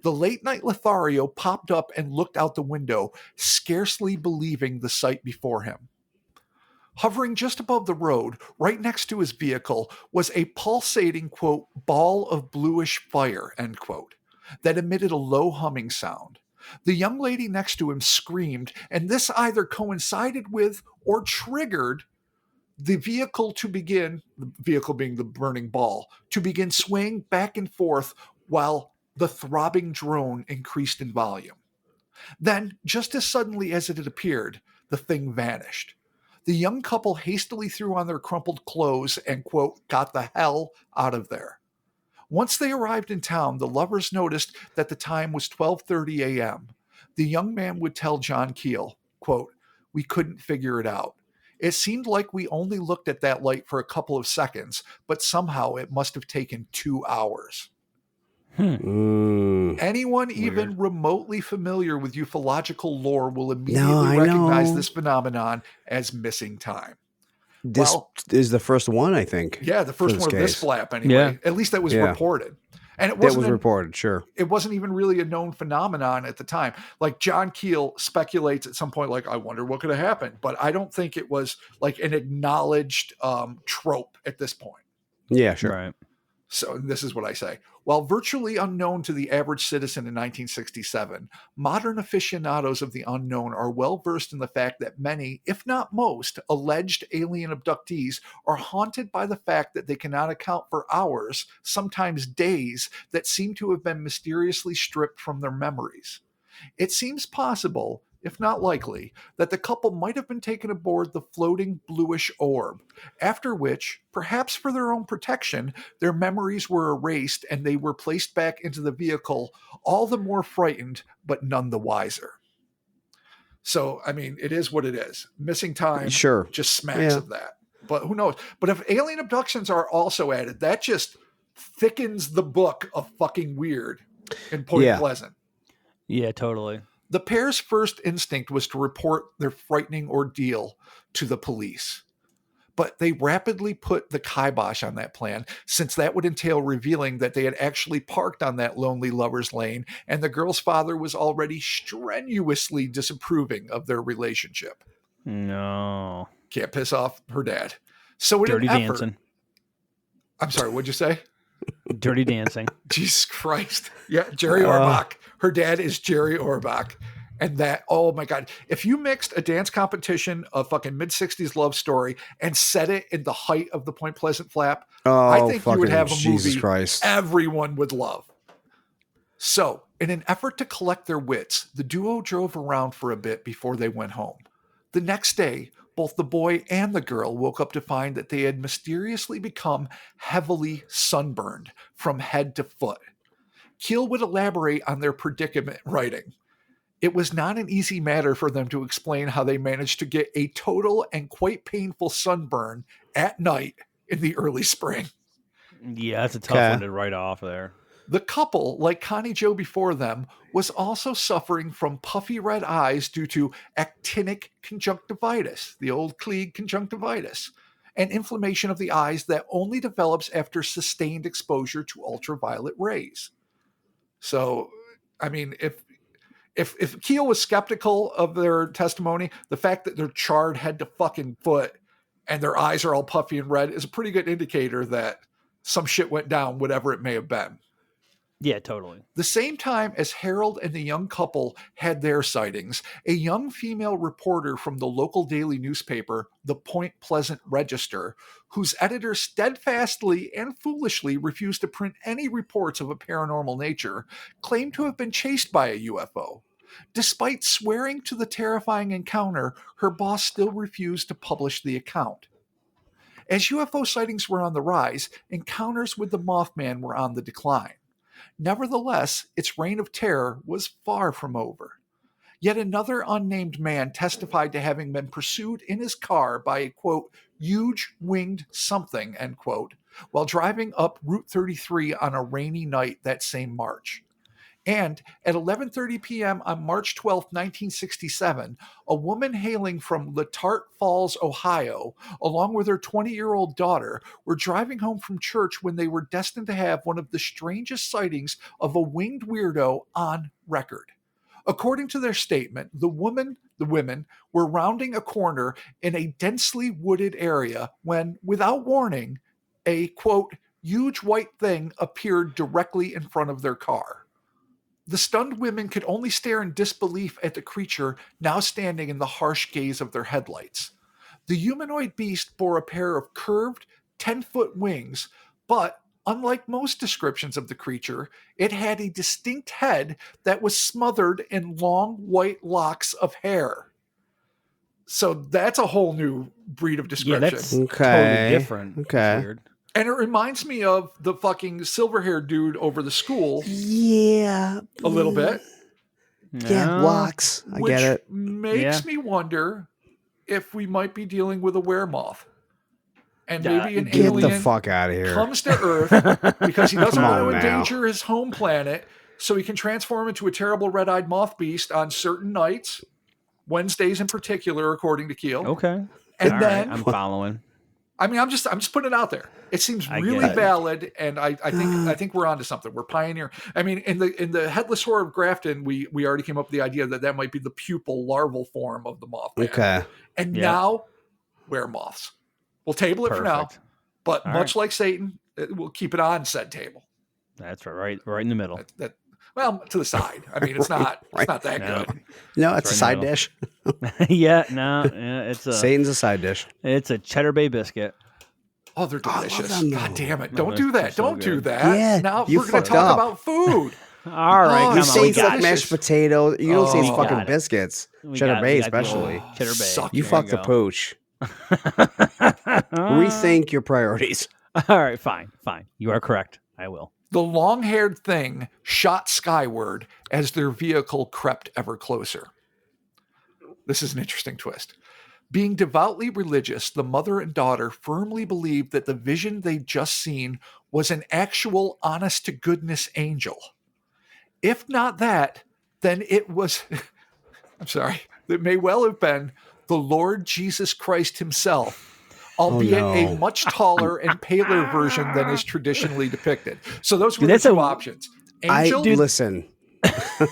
The late-night Lothario popped up and looked out the window, scarcely believing the sight before him. Hovering just above the road, right next to his vehicle, was a pulsating, quote, ball of bluish fire, end quote, that emitted a low humming sound. The young lady next to him screamed, and this either coincided with or triggered the vehicle being the burning ball, to begin swaying back and forth while the throbbing drone increased in volume. Then, just as suddenly as it had appeared, the thing vanished. The young couple hastily threw on their crumpled clothes and, quote, got the hell out of there. Once they arrived in town, the lovers noticed that the time was 12:30 a.m. The young man would tell John Keel, quote, "We couldn't figure it out. It seemed like we only looked at that light for a couple of seconds, but somehow it must have taken 2 hours." Anyone even remotely familiar with ufological lore will immediately recognize this phenomenon as missing time. This is the first one, I think. Yeah, the first one of this flap, anyway. Yeah. At least that was reported. And it was reported, sure. It wasn't even really a known phenomenon at the time. Like John Keel speculates at some point, like, I wonder what could have happened. But I don't think it was like an acknowledged trope at this point. Yeah, sure. Right. So this is what I say. While virtually unknown to the average citizen in 1967, modern aficionados of the unknown are well versed in the fact that many, if not most, alleged alien abductees are haunted by the fact that they cannot account for hours, sometimes days, that seem to have been mysteriously stripped from their memories. It seems possible, if not likely, that the couple might have been taken aboard the floating bluish orb, after which, perhaps for their own protection, their memories were erased and they were placed back into the vehicle, all the more frightened, but none the wiser. So, I mean, it is what it is. Missing time just smacks of that. But who knows? But if alien abductions are also added, that just thickens the book of fucking weird in Point Pleasant. Yeah, totally. The pair's first instinct was to report their frightening ordeal to the police. But they rapidly put the kibosh on that plan, since that would entail revealing that they had actually parked on that lonely lover's lane, and the girl's father was already strenuously disapproving of their relationship. No. Can't piss off her dad. So in Dirty an effort, dancing. I'm sorry, what'd you say? Dirty dancing. Jesus Christ. Yeah, Jerry Orbach. Her dad is Jerry Orbach. And that, oh my God. If you mixed a dance competition, a fucking mid-60s love story, and set it in the height of the Point Pleasant flap, I think you would have a movie everyone would love. So, in an effort to collect their wits, the duo drove around for a bit before they went home. The next day, both the boy and the girl woke up to find that they had mysteriously become heavily sunburned from head to foot. Keel would elaborate on their predicament, writing, "It was not an easy matter for them to explain how they managed to get a total and quite painful sunburn at night in the early spring." Yeah, that's a tough one to write off there. The couple, like Connie Joe before them, was also suffering from puffy red eyes due to actinic conjunctivitis, the old Klieg conjunctivitis, and inflammation of the eyes that only develops after sustained exposure to ultraviolet rays. So, I mean, if Keel was skeptical of their testimony, the fact that they're charred head to fucking foot and their eyes are all puffy and red is a pretty good indicator that some shit went down, whatever it may have been. Yeah, totally. The same time as Harold and the young couple had their sightings, a young female reporter from the local daily newspaper, the Point Pleasant Register, whose editor steadfastly and foolishly refused to print any reports of a paranormal nature, claimed to have been chased by a UFO. Despite swearing to the terrifying encounter, her boss still refused to publish the account. As UFO sightings were on the rise, encounters with the Mothman were on the decline. Nevertheless, its reign of terror was far from over. Yet another unnamed man testified to having been pursued in his car by a, quote, huge winged something, end quote, while driving up Route 33 on a rainy night that same March. And at 11:30 p.m. on March 12, 1967, a woman hailing from Letart Falls, Ohio, along with her 20-year-old daughter, were driving home from church when they were destined to have one of the strangest sightings of a winged weirdo on record. According to their statement, the women were rounding a corner in a densely wooded area when, without warning, a, quote, huge white thing appeared directly in front of their car. The stunned women could only stare in disbelief at the creature now standing in the harsh gaze of their headlights. The humanoid beast bore a pair of curved, 10-foot wings, but unlike most descriptions of the creature, it had a distinct head that was smothered in long white locks of hair. So that's a whole new breed of description. Yeah, that's totally different. Okay. That's weird. And it reminds me of the fucking silver-haired dude over the school. Yeah. A little bit. Yeah, locks. I Which get it. makes me wonder if we might be dealing with a weremoth. And maybe an Get alien the fuck out of here. comes to Earth because he doesn't Come want on to now. endanger his home planet, so he can transform into a terrible red-eyed moth beast on certain nights, Wednesdays in particular, according to Keel. Okay. And All then right, I'm following. I mean, I'm just putting it out there. It seems I really get it. valid, and I think we're onto something. We're pioneering. I mean, in the Headless Horror of Grafton, we already came up with the idea that might be the pupal larval form of the Mothman. Okay. And Yeah. now, weremoths. We'll table it for now, Perfect. but All much like Satan, we'll keep it on said table. That's right in the middle. Well, to the side. I mean, it's not that No. good. No, it's a Right side now. dish. It's a Satan's a side dish. it's a cheddar bay biscuit. Oh, they're I love delicious. them, though. God damn it. No, Don't do they're that. so Don't do good. that. Yeah, Now you we're going fucked to talk up. about food. All right, Oh, You you come say on. say We got fuck it. mashed potato. You don't say Oh. fucking Got it. biscuits. We Cheddar got- Bay we got the especially. old Cheddar bay. Suck. You There fucked the go. pooch. Rethink your priorities. All right, fine. You are correct. I will. The long-haired thing shot skyward as their vehicle crept ever closer. This is an interesting twist. Being devoutly religious, the mother and daughter firmly believed that the vision they'd just seen was an actual honest-to-goodness angel. If not that, then it was... I'm sorry. It may well have been the Lord Jesus Christ himself, albeit no. a much taller and paler version than is traditionally depicted. So those were Dude, the that's two a- options. Angel, Listen.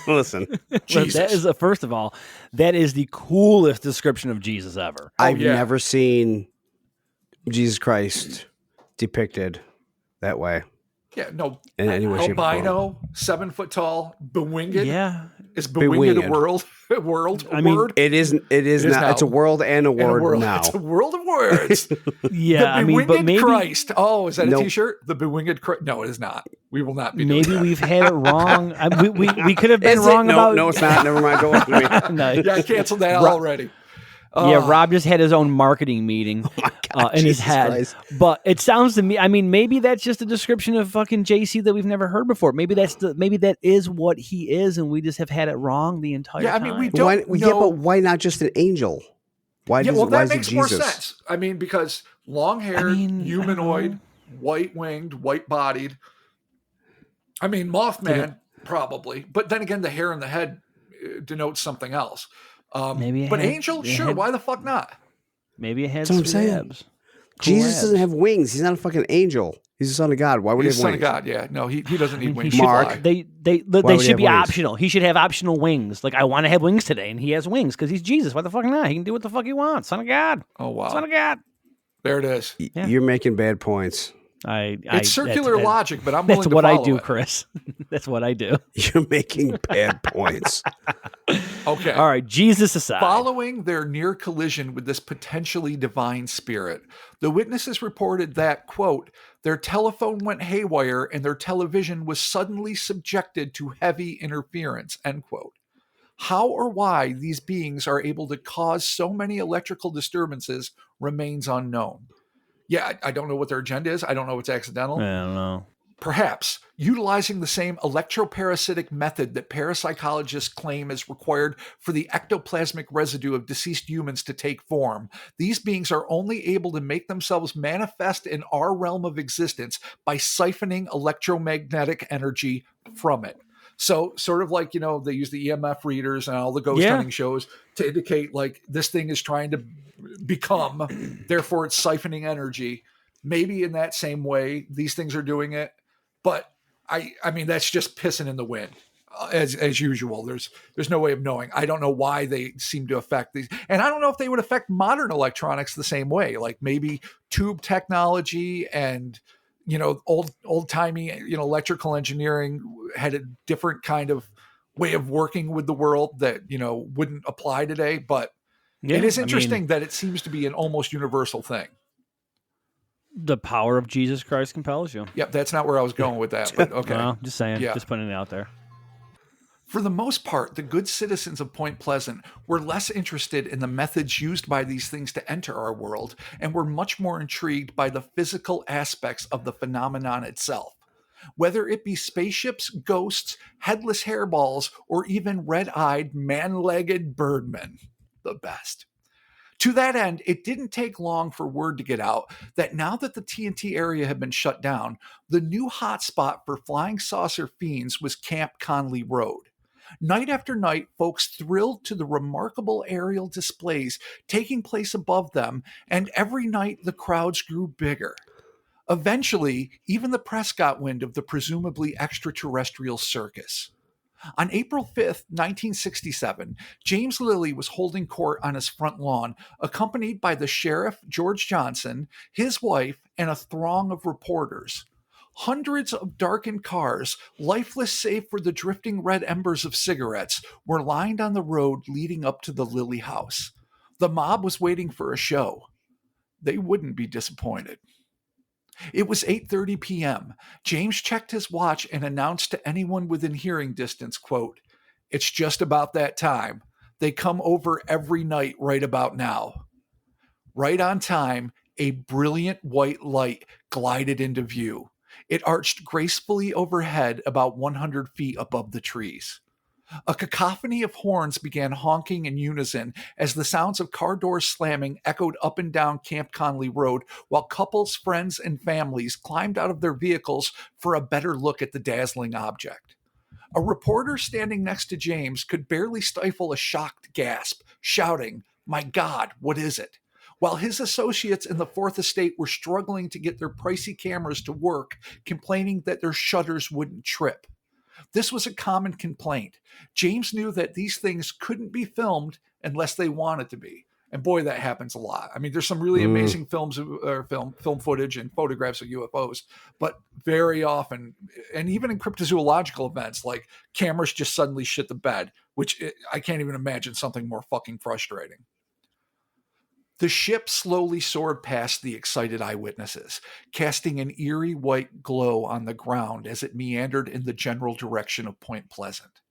Listen. Jesus. That is first of all, that is the coolest description of Jesus ever. I've yeah. never seen Jesus Christ depicted that way. Yeah, no. In any way, shape, or form. Albino, 7 foot tall, bewinged. Yeah. Is bewinged a Bewinged. world? A world? A I mean, word? It is is not. now. It's a world and a And a word world. now. It's a world of words. Yeah, The I mean, but bewinged maybe Christ. Oh, is that a Nope. t-shirt? The bewinged Christ. No, it is not. We will not be doing maybe that. we've had it wrong. we could have been Is it? wrong No, about no, it's not. Never mind. Don't look at me. No. Yeah, I canceled that Ro- already. Yeah, Oh. Rob just had his own marketing meeting in his Jesus head. Christ. But it sounds to me, I mean, maybe that's just a description of fucking JC that we've never heard before. Maybe that is what he is, and we just have had it wrong the entire Yeah, I time. mean, we Why, don't yeah, know. but why not just an angel? Why Yeah, does well, why that is it makes more Jesus? sense. I mean, because long-haired, I mean, I don't humanoid, know. white-winged, white-bodied. I mean, Mothman, probably. But then again, the hair in the head denotes something else. Maybe it But had- angel, it sure, had- why the fuck not? Maybe it has That's what I'm sweet saying. abs. Cool Jesus doesn't abs. have wings. He's not a fucking angel. He's the son of God. Why would He's he the have son wings? of God, yeah. No, he doesn't need He wings. should- to Mark. fly. They would he should have be wings? optional. He should have optional wings. Like, I want to have wings today, and he has wings because he's Jesus. Why the fuck not? He can do what the fuck he wants. Son of God. Oh, wow. Son of God. There it is. Yeah. You're making bad points. It's circular logic, but I'm willing that's to what I follow do, it. Chris. That's what I do. You're making bad points. Okay. All right, Jesus aside. Following their near collision with this potentially divine spirit, the witnesses reported that, quote, their telephone went haywire and their television was suddenly subjected to heavy interference, end quote. How or why these beings are able to cause so many electrical disturbances remains unknown. Yeah, I don't know what their agenda is. I don't know what's accidental. I don't know. Perhaps utilizing the same electroparasitic method that parapsychologists claim is required for the ectoplasmic residue of deceased humans to take form, these beings are only able to make themselves manifest in our realm of existence by siphoning electromagnetic energy from it. So sort of like, they use the EMF readers and all the ghost hunting shows to indicate like this thing is trying to become, therefore it's siphoning energy. Maybe in that same way, these things are doing it. But I mean, that's just pissing in the wind as usual. There's no way of knowing. I don't know why they seem to affect these. And I don't know if they would affect modern electronics the same way, like maybe tube technology and, old timey, electrical engineering had a different kind of way of working with the world that, wouldn't apply today. But it is interesting that it seems to be an almost universal thing. The power of Jesus Christ compels you. Yep, that's not where I was going with that, but okay. Well, just saying, just putting it out there. For the most part, the good citizens of Point Pleasant were less interested in the methods used by these things to enter our world and were much more intrigued by the physical aspects of the phenomenon itself. Whether it be spaceships, ghosts, headless hairballs, or even red-eyed, man-legged birdmen. The best. To that end, it didn't take long for word to get out that now that the TNT area had been shut down, the new hotspot for flying saucer fiends was Camp Conley Road. Night after night, folks thrilled to the remarkable aerial displays taking place above them, and every night the crowds grew bigger. Eventually, even the press got wind of the presumably extraterrestrial circus. On April 5th, 1967, James Lilly was holding court on his front lawn, accompanied by the sheriff, George Johnson, his wife, and a throng of reporters. Hundreds of darkened cars, lifeless save for the drifting red embers of cigarettes, were lined on the road leading up to the Lilly house. The mob was waiting for a show. They wouldn't be disappointed. It was 8:30 p.m. James checked his watch and announced to anyone within hearing distance, quote, "It's just about that time. They come over every night right about now." Right on time, a brilliant white light glided into view. It arched gracefully overhead about 100 feet above the trees. A cacophony of horns began honking in unison as the sounds of car doors slamming echoed up and down Camp Conley Road, while couples, friends, and families climbed out of their vehicles for a better look at the dazzling object. A reporter standing next to James could barely stifle a shocked gasp, shouting, "My God, what is it?" While his associates in the Fourth Estate were struggling to get their pricey cameras to work, complaining that their shutters wouldn't trip. This was a common complaint. James knew that these things couldn't be filmed unless they wanted to be. And boy, that happens a lot. I mean, there's some really amazing films or film footage and photographs of UFOs, but very often, and even in cryptozoological events, like cameras just suddenly shit the bed, which I can't even imagine something more fucking frustrating. The ship slowly soared past the excited eyewitnesses, casting an eerie white glow on the ground as it meandered in the general direction of Point Pleasant.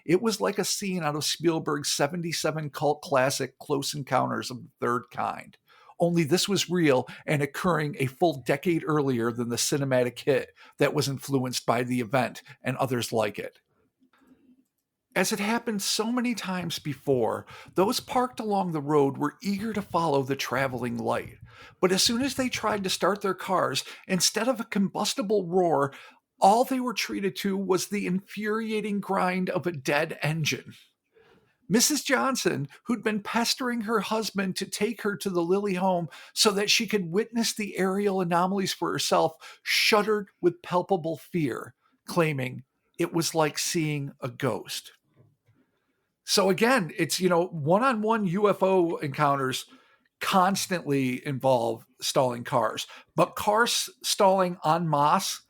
It was like a scene out of Spielberg's 77 cult classic Close Encounters of the Third Kind. Only this was real and occurring a full decade earlier than the cinematic hit that was influenced by the event and others like it. As it happened so many times before, those parked along the road were eager to follow the traveling light. But as soon as they tried to start their cars, instead of a combustible roar, all they were treated to was the infuriating grind of a dead engine. Mrs. Johnson, who'd been pestering her husband to take her to the Lilly home so that she could witness the aerial anomalies for herself, shuddered with palpable fear, claiming it was like seeing a ghost. So again, it's, one-on-one UFO encounters constantly involve stalling cars. But cars stalling en masse,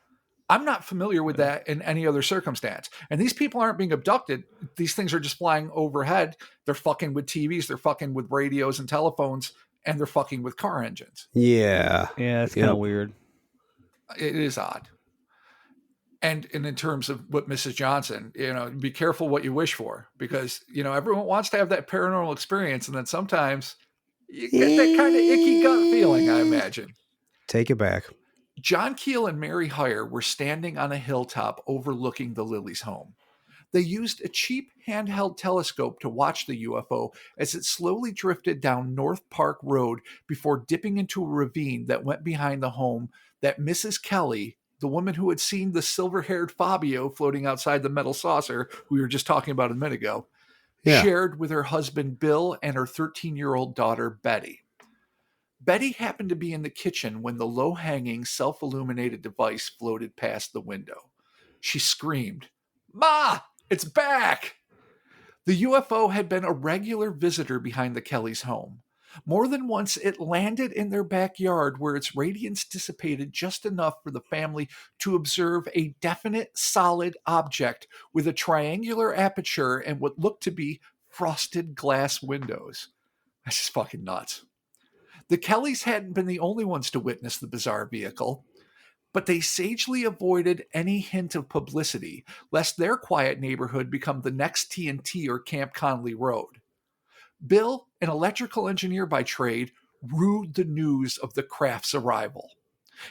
I'm not familiar with that in any other circumstance. And these people aren't being abducted. These things are just flying overhead. They're fucking with TVs. They're fucking with radios and telephones. And they're fucking with car engines. Yeah. Yeah, it's kind of weird. It is odd. And in terms of what Mrs. Johnson, be careful what you wish for, because, everyone wants to have that paranormal experience. And then sometimes you get that kind of icky gut feeling, I imagine. Take it back. John Keel and Mary Heyer were standing on a hilltop overlooking the Lilly's home. They used a cheap handheld telescope to watch the UFO as it slowly drifted down North Park Road before dipping into a ravine that went behind the home that Mrs. Kelly, the woman who had seen the silver-haired Fabio floating outside the metal saucer we were just talking about a minute ago, shared with her husband Bill and her 13-year-old daughter Betty. Betty happened to be in the kitchen when the low-hanging, self-illuminated device floated past the window. She screamed, "Ma, it's back!" The UFO had been a regular visitor behind the Kellys' home. More than once, it landed in their backyard where its radiance dissipated just enough for the family to observe a definite, solid object with a triangular aperture and what looked to be frosted glass windows. That's just fucking nuts. The Kellys hadn't been the only ones to witness the bizarre vehicle, but they sagely avoided any hint of publicity, lest their quiet neighborhood become the next TNT or Camp Conley Road. Bill, an electrical engineer by trade, rued the news of the craft's arrival.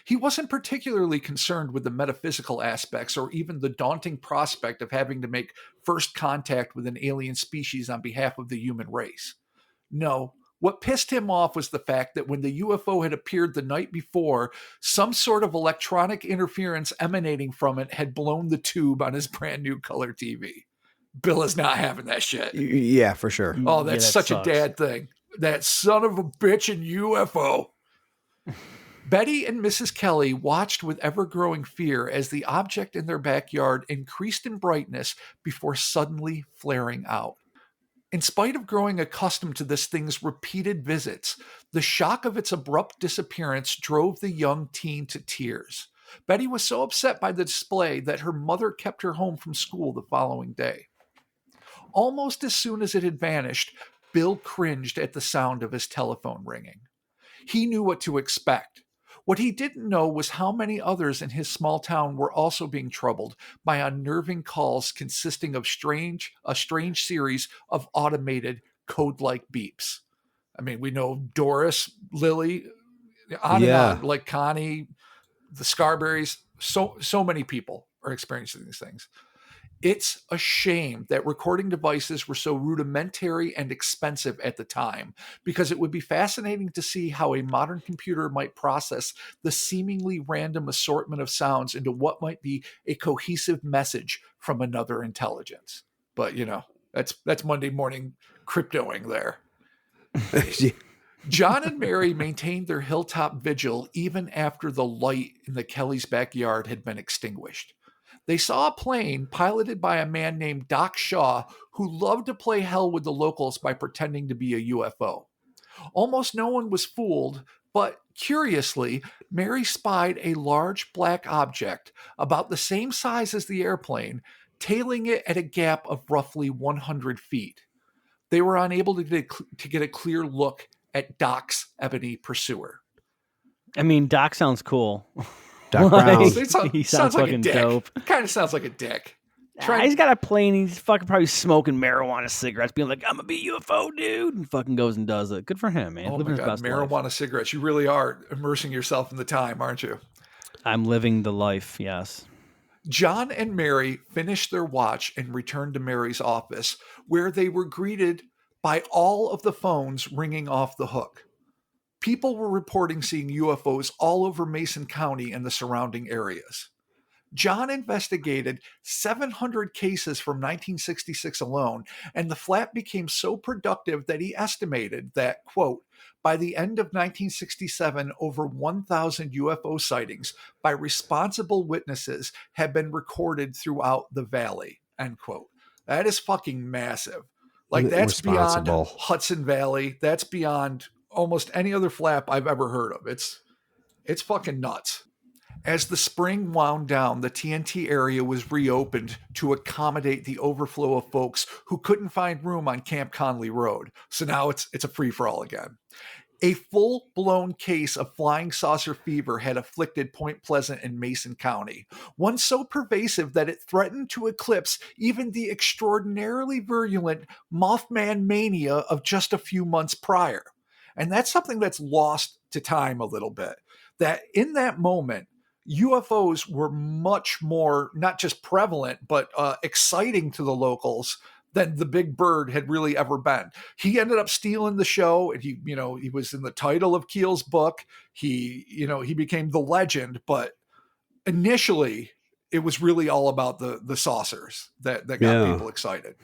He wasn't particularly concerned with the metaphysical aspects or even the daunting prospect of having to make first contact with an alien species on behalf of the human race. No, what pissed him off was the fact that when the UFO had appeared the night before, some sort of electronic interference emanating from it had blown the tube on his brand new color TV. Bill is not having that shit. Yeah, for sure. Oh, that's that such sucks. a dad thing. That son of a bitch in UFO. Betty and Mrs. Kelly watched with ever-growing fear as the object in their backyard increased in brightness before suddenly flaring out. In spite of growing accustomed to this thing's repeated visits, the shock of its abrupt disappearance drove the young teen to tears. Betty was so upset by the display that her mother kept her home from school the following day. Almost as soon as it had vanished, Bill cringed at the sound of his telephone ringing. He knew what to expect. What he didn't know was how many others in his small town were also being troubled by unnerving calls consisting of a strange series of automated code-like beeps. I mean, we know Doris, Lily, on and on, like Connie, the Scarberries, so many people are experiencing these things. It's a shame that recording devices were so rudimentary and expensive at the time, because it would be fascinating to see how a modern computer might process the seemingly random assortment of sounds into what might be a cohesive message from another intelligence. But, that's Monday morning cryptoing there. John and Mary maintained their hilltop vigil even after the light in the Kellys' backyard had been extinguished. They saw a plane piloted by a man named Doc Shaw, who loved to play hell with the locals by pretending to be a UFO. Almost no one was fooled, but curiously, Mary spied a large black object about the same size as the airplane, tailing it at a gap of roughly 100 feet. They were unable to get a clear look at Doc's ebony pursuer. I mean, Doc sounds cool. Doc Brown. He sounds like fucking a dick. dope. Kind of sounds like a dick. He's got a plane. He's fucking probably smoking marijuana cigarettes, being like, "I'm gonna be a UFO dude," and fucking goes and does it. Good for him, man. Oh Living my God, his best marijuana life. cigarettes. You really are immersing yourself in the time, aren't you? I'm living the life. Yes. John and Mary finished their watch and returned to Mary's office, where they were greeted by all of the phones ringing off the hook. People were reporting seeing UFOs all over Mason County and the surrounding areas. John investigated 700 cases from 1966 alone, and the flat became so productive that he estimated that, quote, by the end of 1967, over 1,000 UFO sightings by responsible witnesses had been recorded throughout the valley, end quote. That is fucking massive. Like, that's beyond Hudson Valley. That's beyond almost any other flap I've ever heard of. It's fucking nuts. As the spring wound down, the TNT area was reopened to accommodate the overflow of folks who couldn't find room on Camp Conley Road. So now it's a free-for-all again. A full-blown case of flying saucer fever had afflicted Point Pleasant and Mason County, one so pervasive that it threatened to eclipse even the extraordinarily virulent Mothman Mania of just a few months prior. And that's something that's lost to time a little bit. That in that moment, UFOs were much more, not just prevalent, but exciting to the locals than the Big Bird had really ever been. He ended up stealing the show, and he was in the title of Keel's book. He became the legend, but initially it was really all about the saucers that got people excited.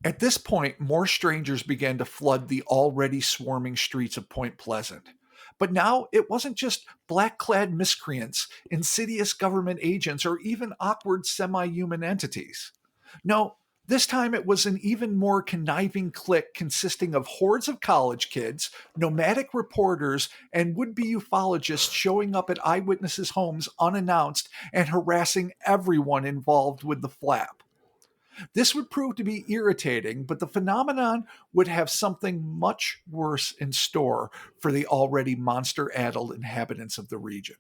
At this point, more strangers began to flood the already swarming streets of Point Pleasant. But now it wasn't just black-clad miscreants, insidious government agents, or even awkward semi-human entities. No, this time it was an even more conniving clique consisting of hordes of college kids, nomadic reporters, and would-be ufologists showing up at eyewitnesses' homes unannounced and harassing everyone involved with the flap. This would prove to be irritating, but the phenomenon would have something much worse in store for the already monster-addled inhabitants of the region.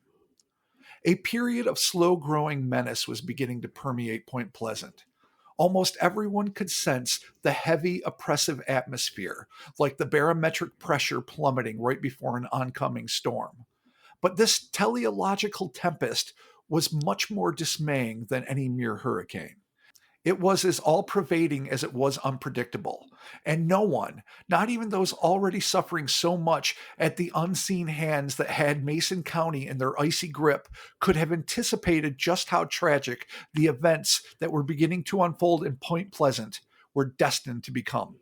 A period of slow-growing menace was beginning to permeate Point Pleasant. Almost everyone could sense the heavy, oppressive atmosphere, like the barometric pressure plummeting right before an oncoming storm. But this teleological tempest was much more dismaying than any mere hurricane. It was as all-pervading as it was unpredictable, and no one, not even those already suffering so much at the unseen hands that had Mason County in their icy grip, could have anticipated just how tragic the events that were beginning to unfold in Point Pleasant were destined to become.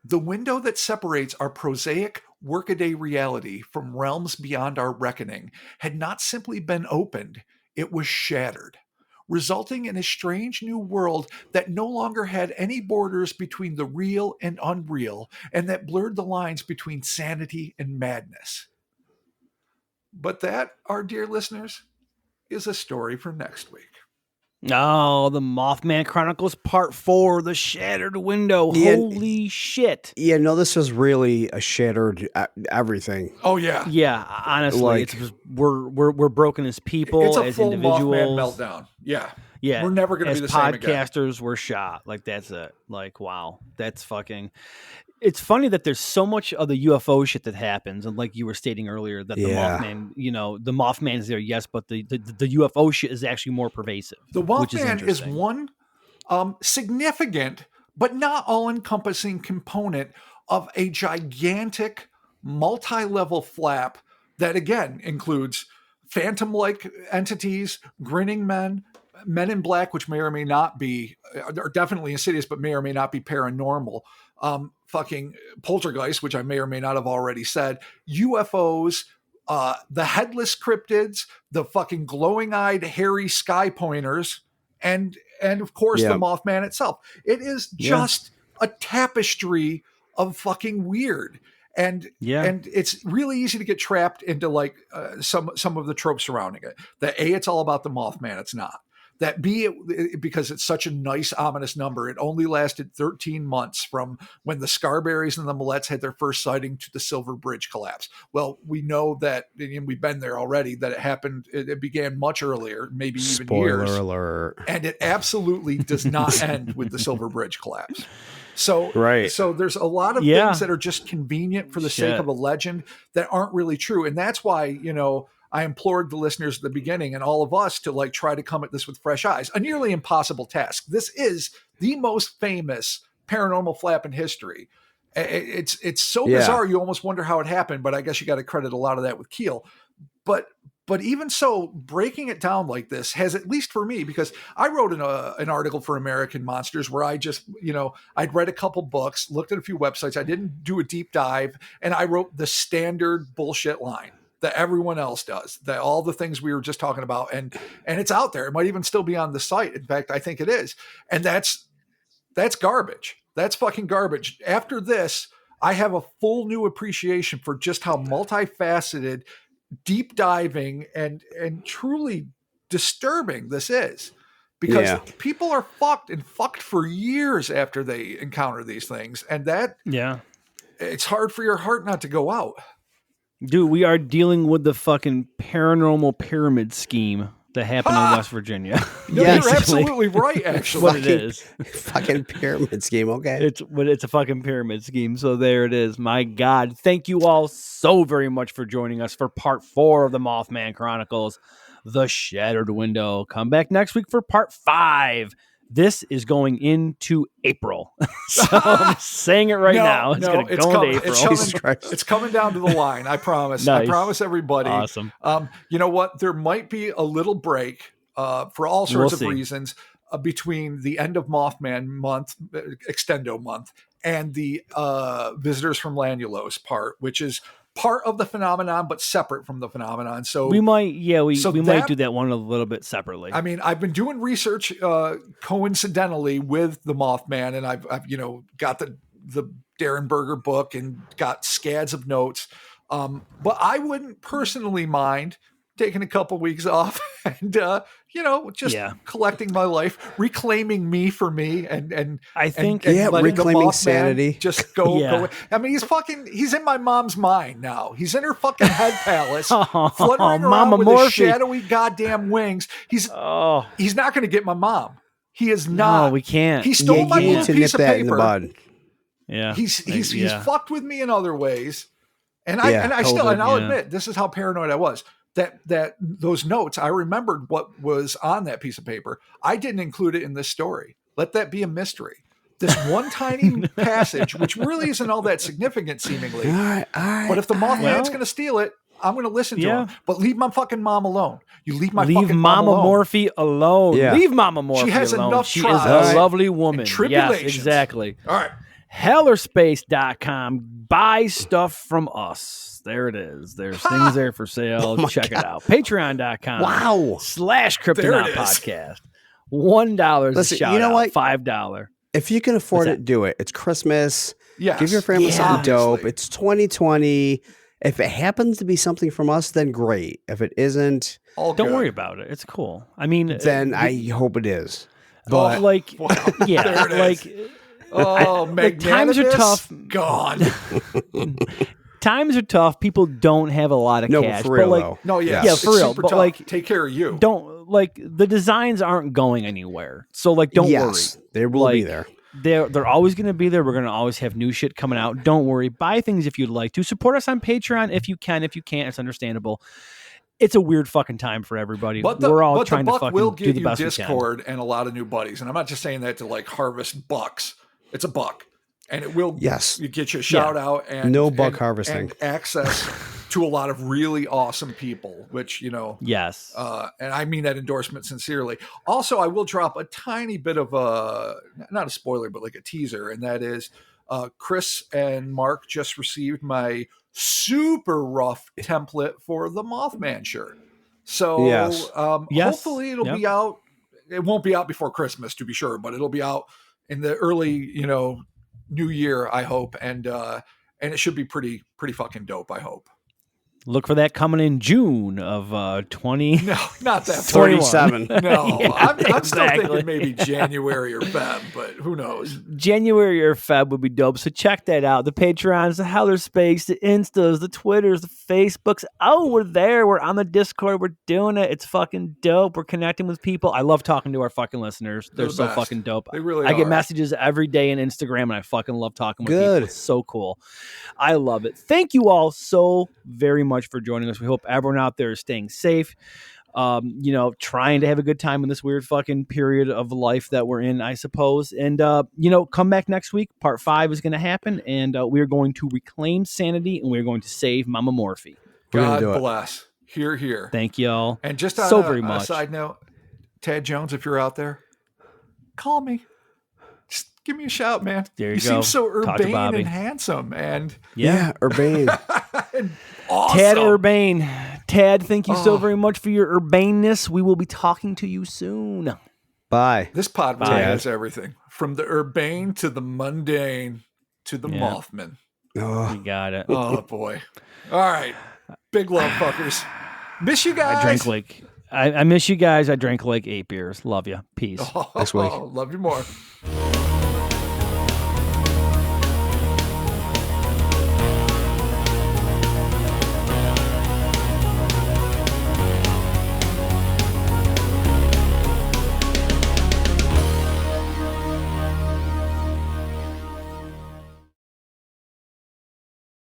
The window that separates our prosaic, workaday reality from realms beyond our reckoning had not simply been opened, it was shattered, resulting in a strange new world that no longer had any borders between the real and unreal, and that blurred the lines between sanity and madness. But that, our dear listeners, is a story for next week. Oh, the Mothman Chronicles Part 4, The Shattered Window. Yeah. Holy shit. Yeah, no, this is really a shattered everything. Oh, yeah. Yeah, honestly, Like- it's we're broken as people, It's a as full individuals. Mothman meltdown. Yeah. Yeah, We're never going to as be the same again. podcasters, we're shot. Like, that's it. Like, wow, that's fucking. It's funny that there's so much of the UFO shit that happens, and like you were stating earlier, that the Yeah. Mothman, the Mothman's there, yes, but the UFO shit is actually more pervasive. The which is Mothman is interesting. one significant but not all-encompassing component of a gigantic multi-level flap that again includes phantom-like entities, grinning men, men in black, which may or may not be, are definitely insidious, but may or may not be paranormal. Fucking poltergeist, which I may or may not have already said, UFOs, the headless cryptids, the fucking glowing-eyed hairy sky pointers, and of course the Mothman itself. It is just a tapestry of fucking weird. And it's really easy to get trapped into like some of the tropes surrounding it. That A, it's all about the Mothman. It's not. That B, because it's such a nice, ominous number, it only lasted 13 months from when the Scarberries and the Millettes had their first sighting to the Silver Bridge collapse. Well, we know that, and we've been there already, that it happened, it began much earlier, maybe even years. Spoiler alert. And it absolutely does not end with the Silver Bridge collapse. So there's a lot of things that are just convenient for the sake of a legend that aren't really true. And that's why, I implored the listeners at the beginning and all of us to like try to come at this with fresh eyes. A nearly impossible task. This is the most famous paranormal flap in history. It's so bizarre you almost wonder how it happened, but I guess you got to credit a lot of that with Keel. But even so, breaking it down like this has, at least for me, because I wrote an article for American Monsters where I just, I'd read a couple books, looked at a few websites. I didn't do a deep dive, and I wrote the standard bullshit line that everyone else does, that all the things we were just talking about. And it's out there. It might even still be on the site. In fact, I think it is. And that's garbage. That's fucking garbage. After this, I have a full new appreciation for just how multifaceted, deep diving, and truly disturbing this is. Because people are fucked for years after they encounter these things. And it's hard for your heart not to go out. Dude, we are dealing with the fucking paranormal pyramid scheme that happened in West Virginia. No, you're absolutely right, actually. What it is. Fucking pyramid scheme, okay. It's a fucking pyramid scheme. So there it is. My God. Thank you all so very much for joining us for part 4 of the Mothman Chronicles, The Shattered Window. Come back next week for part 5. This is going into April. So I'm saying it right now. It's going to go into April. It's coming down to the line. I promise. Nice. I promise everybody. Awesome. You know what? There might be a little break for all sorts of reasons between the end of Mothman month, Extendo month, and the Visitors from Lanulos part, which is part of the phenomenon, but separate from the phenomenon. So we might, might do that one a little bit separately. I mean, I've been doing research coincidentally with the Mothman, and I've got the Darren Berger book and got scads of notes. But I wouldn't personally mind taking a couple weeks off and just collecting my life, reclaiming me for me, and I think reclaiming sanity. Just go. I mean, he's in my mom's mind now. He's in her fucking head palace, fluttering around with his shadowy goddamn wings. He's not going to get my mom. He is not. No, we can't. He stole my little piece of paper. Yeah, he's fucked with me in other ways, and I'll admit this is how paranoid I was. That those notes, I remembered what was on that piece of paper. I didn't include it in this story. Let that be a mystery. This one tiny passage, which really isn't all that significant, seemingly. All right. But if the Mothman's going to steal it, I'm going to listen to him. But leave my fucking mom alone. You leave my fucking mom alone. Morphe alone. Yeah. Leave Mama Morphe alone. She has enough She is a lovely woman. Yes, exactly. All right. Hellerspace.com. Buy stuff from us. There it is. There's things there for sale. Check it out. Patreon.com. Wow. /Cryptonaut podcast. $1 Listen, a shout you know out. what? $5. If you can afford it, do it. It's Christmas. Yes. Give your family something dope. Obviously. It's 2020. If it happens to be something from us, then great. If it isn't, don't worry about it. It's cool. I mean, then I hope it is. But times are tough. Gone. Times are tough. People don't have a lot of cash. For real, but though. No, yeah, for real. But tough. Take care of you. The designs aren't going anywhere. So don't worry. They will be there. They're always going to be there. We're going to always have new shit coming out. Don't worry. Buy things if you'd like to. Support us on Patreon if you can. If you can't, it's understandable. It's a weird fucking time for everybody. We're all trying to fucking do the best we can. Discord and a lot of new buddies. And I'm not just saying that to harvest bucks. It's a buck. And it will you get you a shout out and no buck harvesting and access to a lot of really awesome people, which, yes. And I mean that endorsement sincerely. Also, I will drop a tiny bit of not a spoiler, but a teaser. And that is Chris and Mark just received my super rough template for the Mothman shirt. So hopefully it'll be out. It won't be out before Christmas, to be sure, but it'll be out in the early, New Year, I hope, and it should be pretty fucking dope, I hope. Look for that coming in June of 20. No, not that 47. No, I'm still thinking maybe January or Feb, but who knows? January or Feb would be dope. So check that out. The Patreons, the Hellerspace, the Instas, the Twitters, the Facebooks. Oh, we're there. We're on the Discord. We're doing it. It's fucking dope. We're connecting with people. I love talking to our fucking listeners. They're so fucking dope. They really I get messages every day on Instagram, and I fucking love talking with people. It's so cool. I love it. Thank you all so very much for joining us. We hope everyone out there is staying safe, trying to have a good time in this weird fucking period of life that we're in, I suppose. And, come back next week. Part 5 is going to happen, and we're going to reclaim sanity, and we're going to save Mama Morphe. God bless. Hear, hear. Thank y'all. And just very much. A side note, Tad Jones, if you're out there, call me. Just give me a shout, man. There you go. seem so urbane and handsome, and urbane. And awesome. Tad Urbane. Tad, thank you so very much for your urbaneness. We will be talking to you soon. Bye. This pod really has everything from the urbane to the mundane to the Mothman. Oh, You got it. Oh boy. All right. Big love, fuckers. Miss you guys. I miss you guys. I drank like 8 beers. Love you. Peace. Next week. Love you more.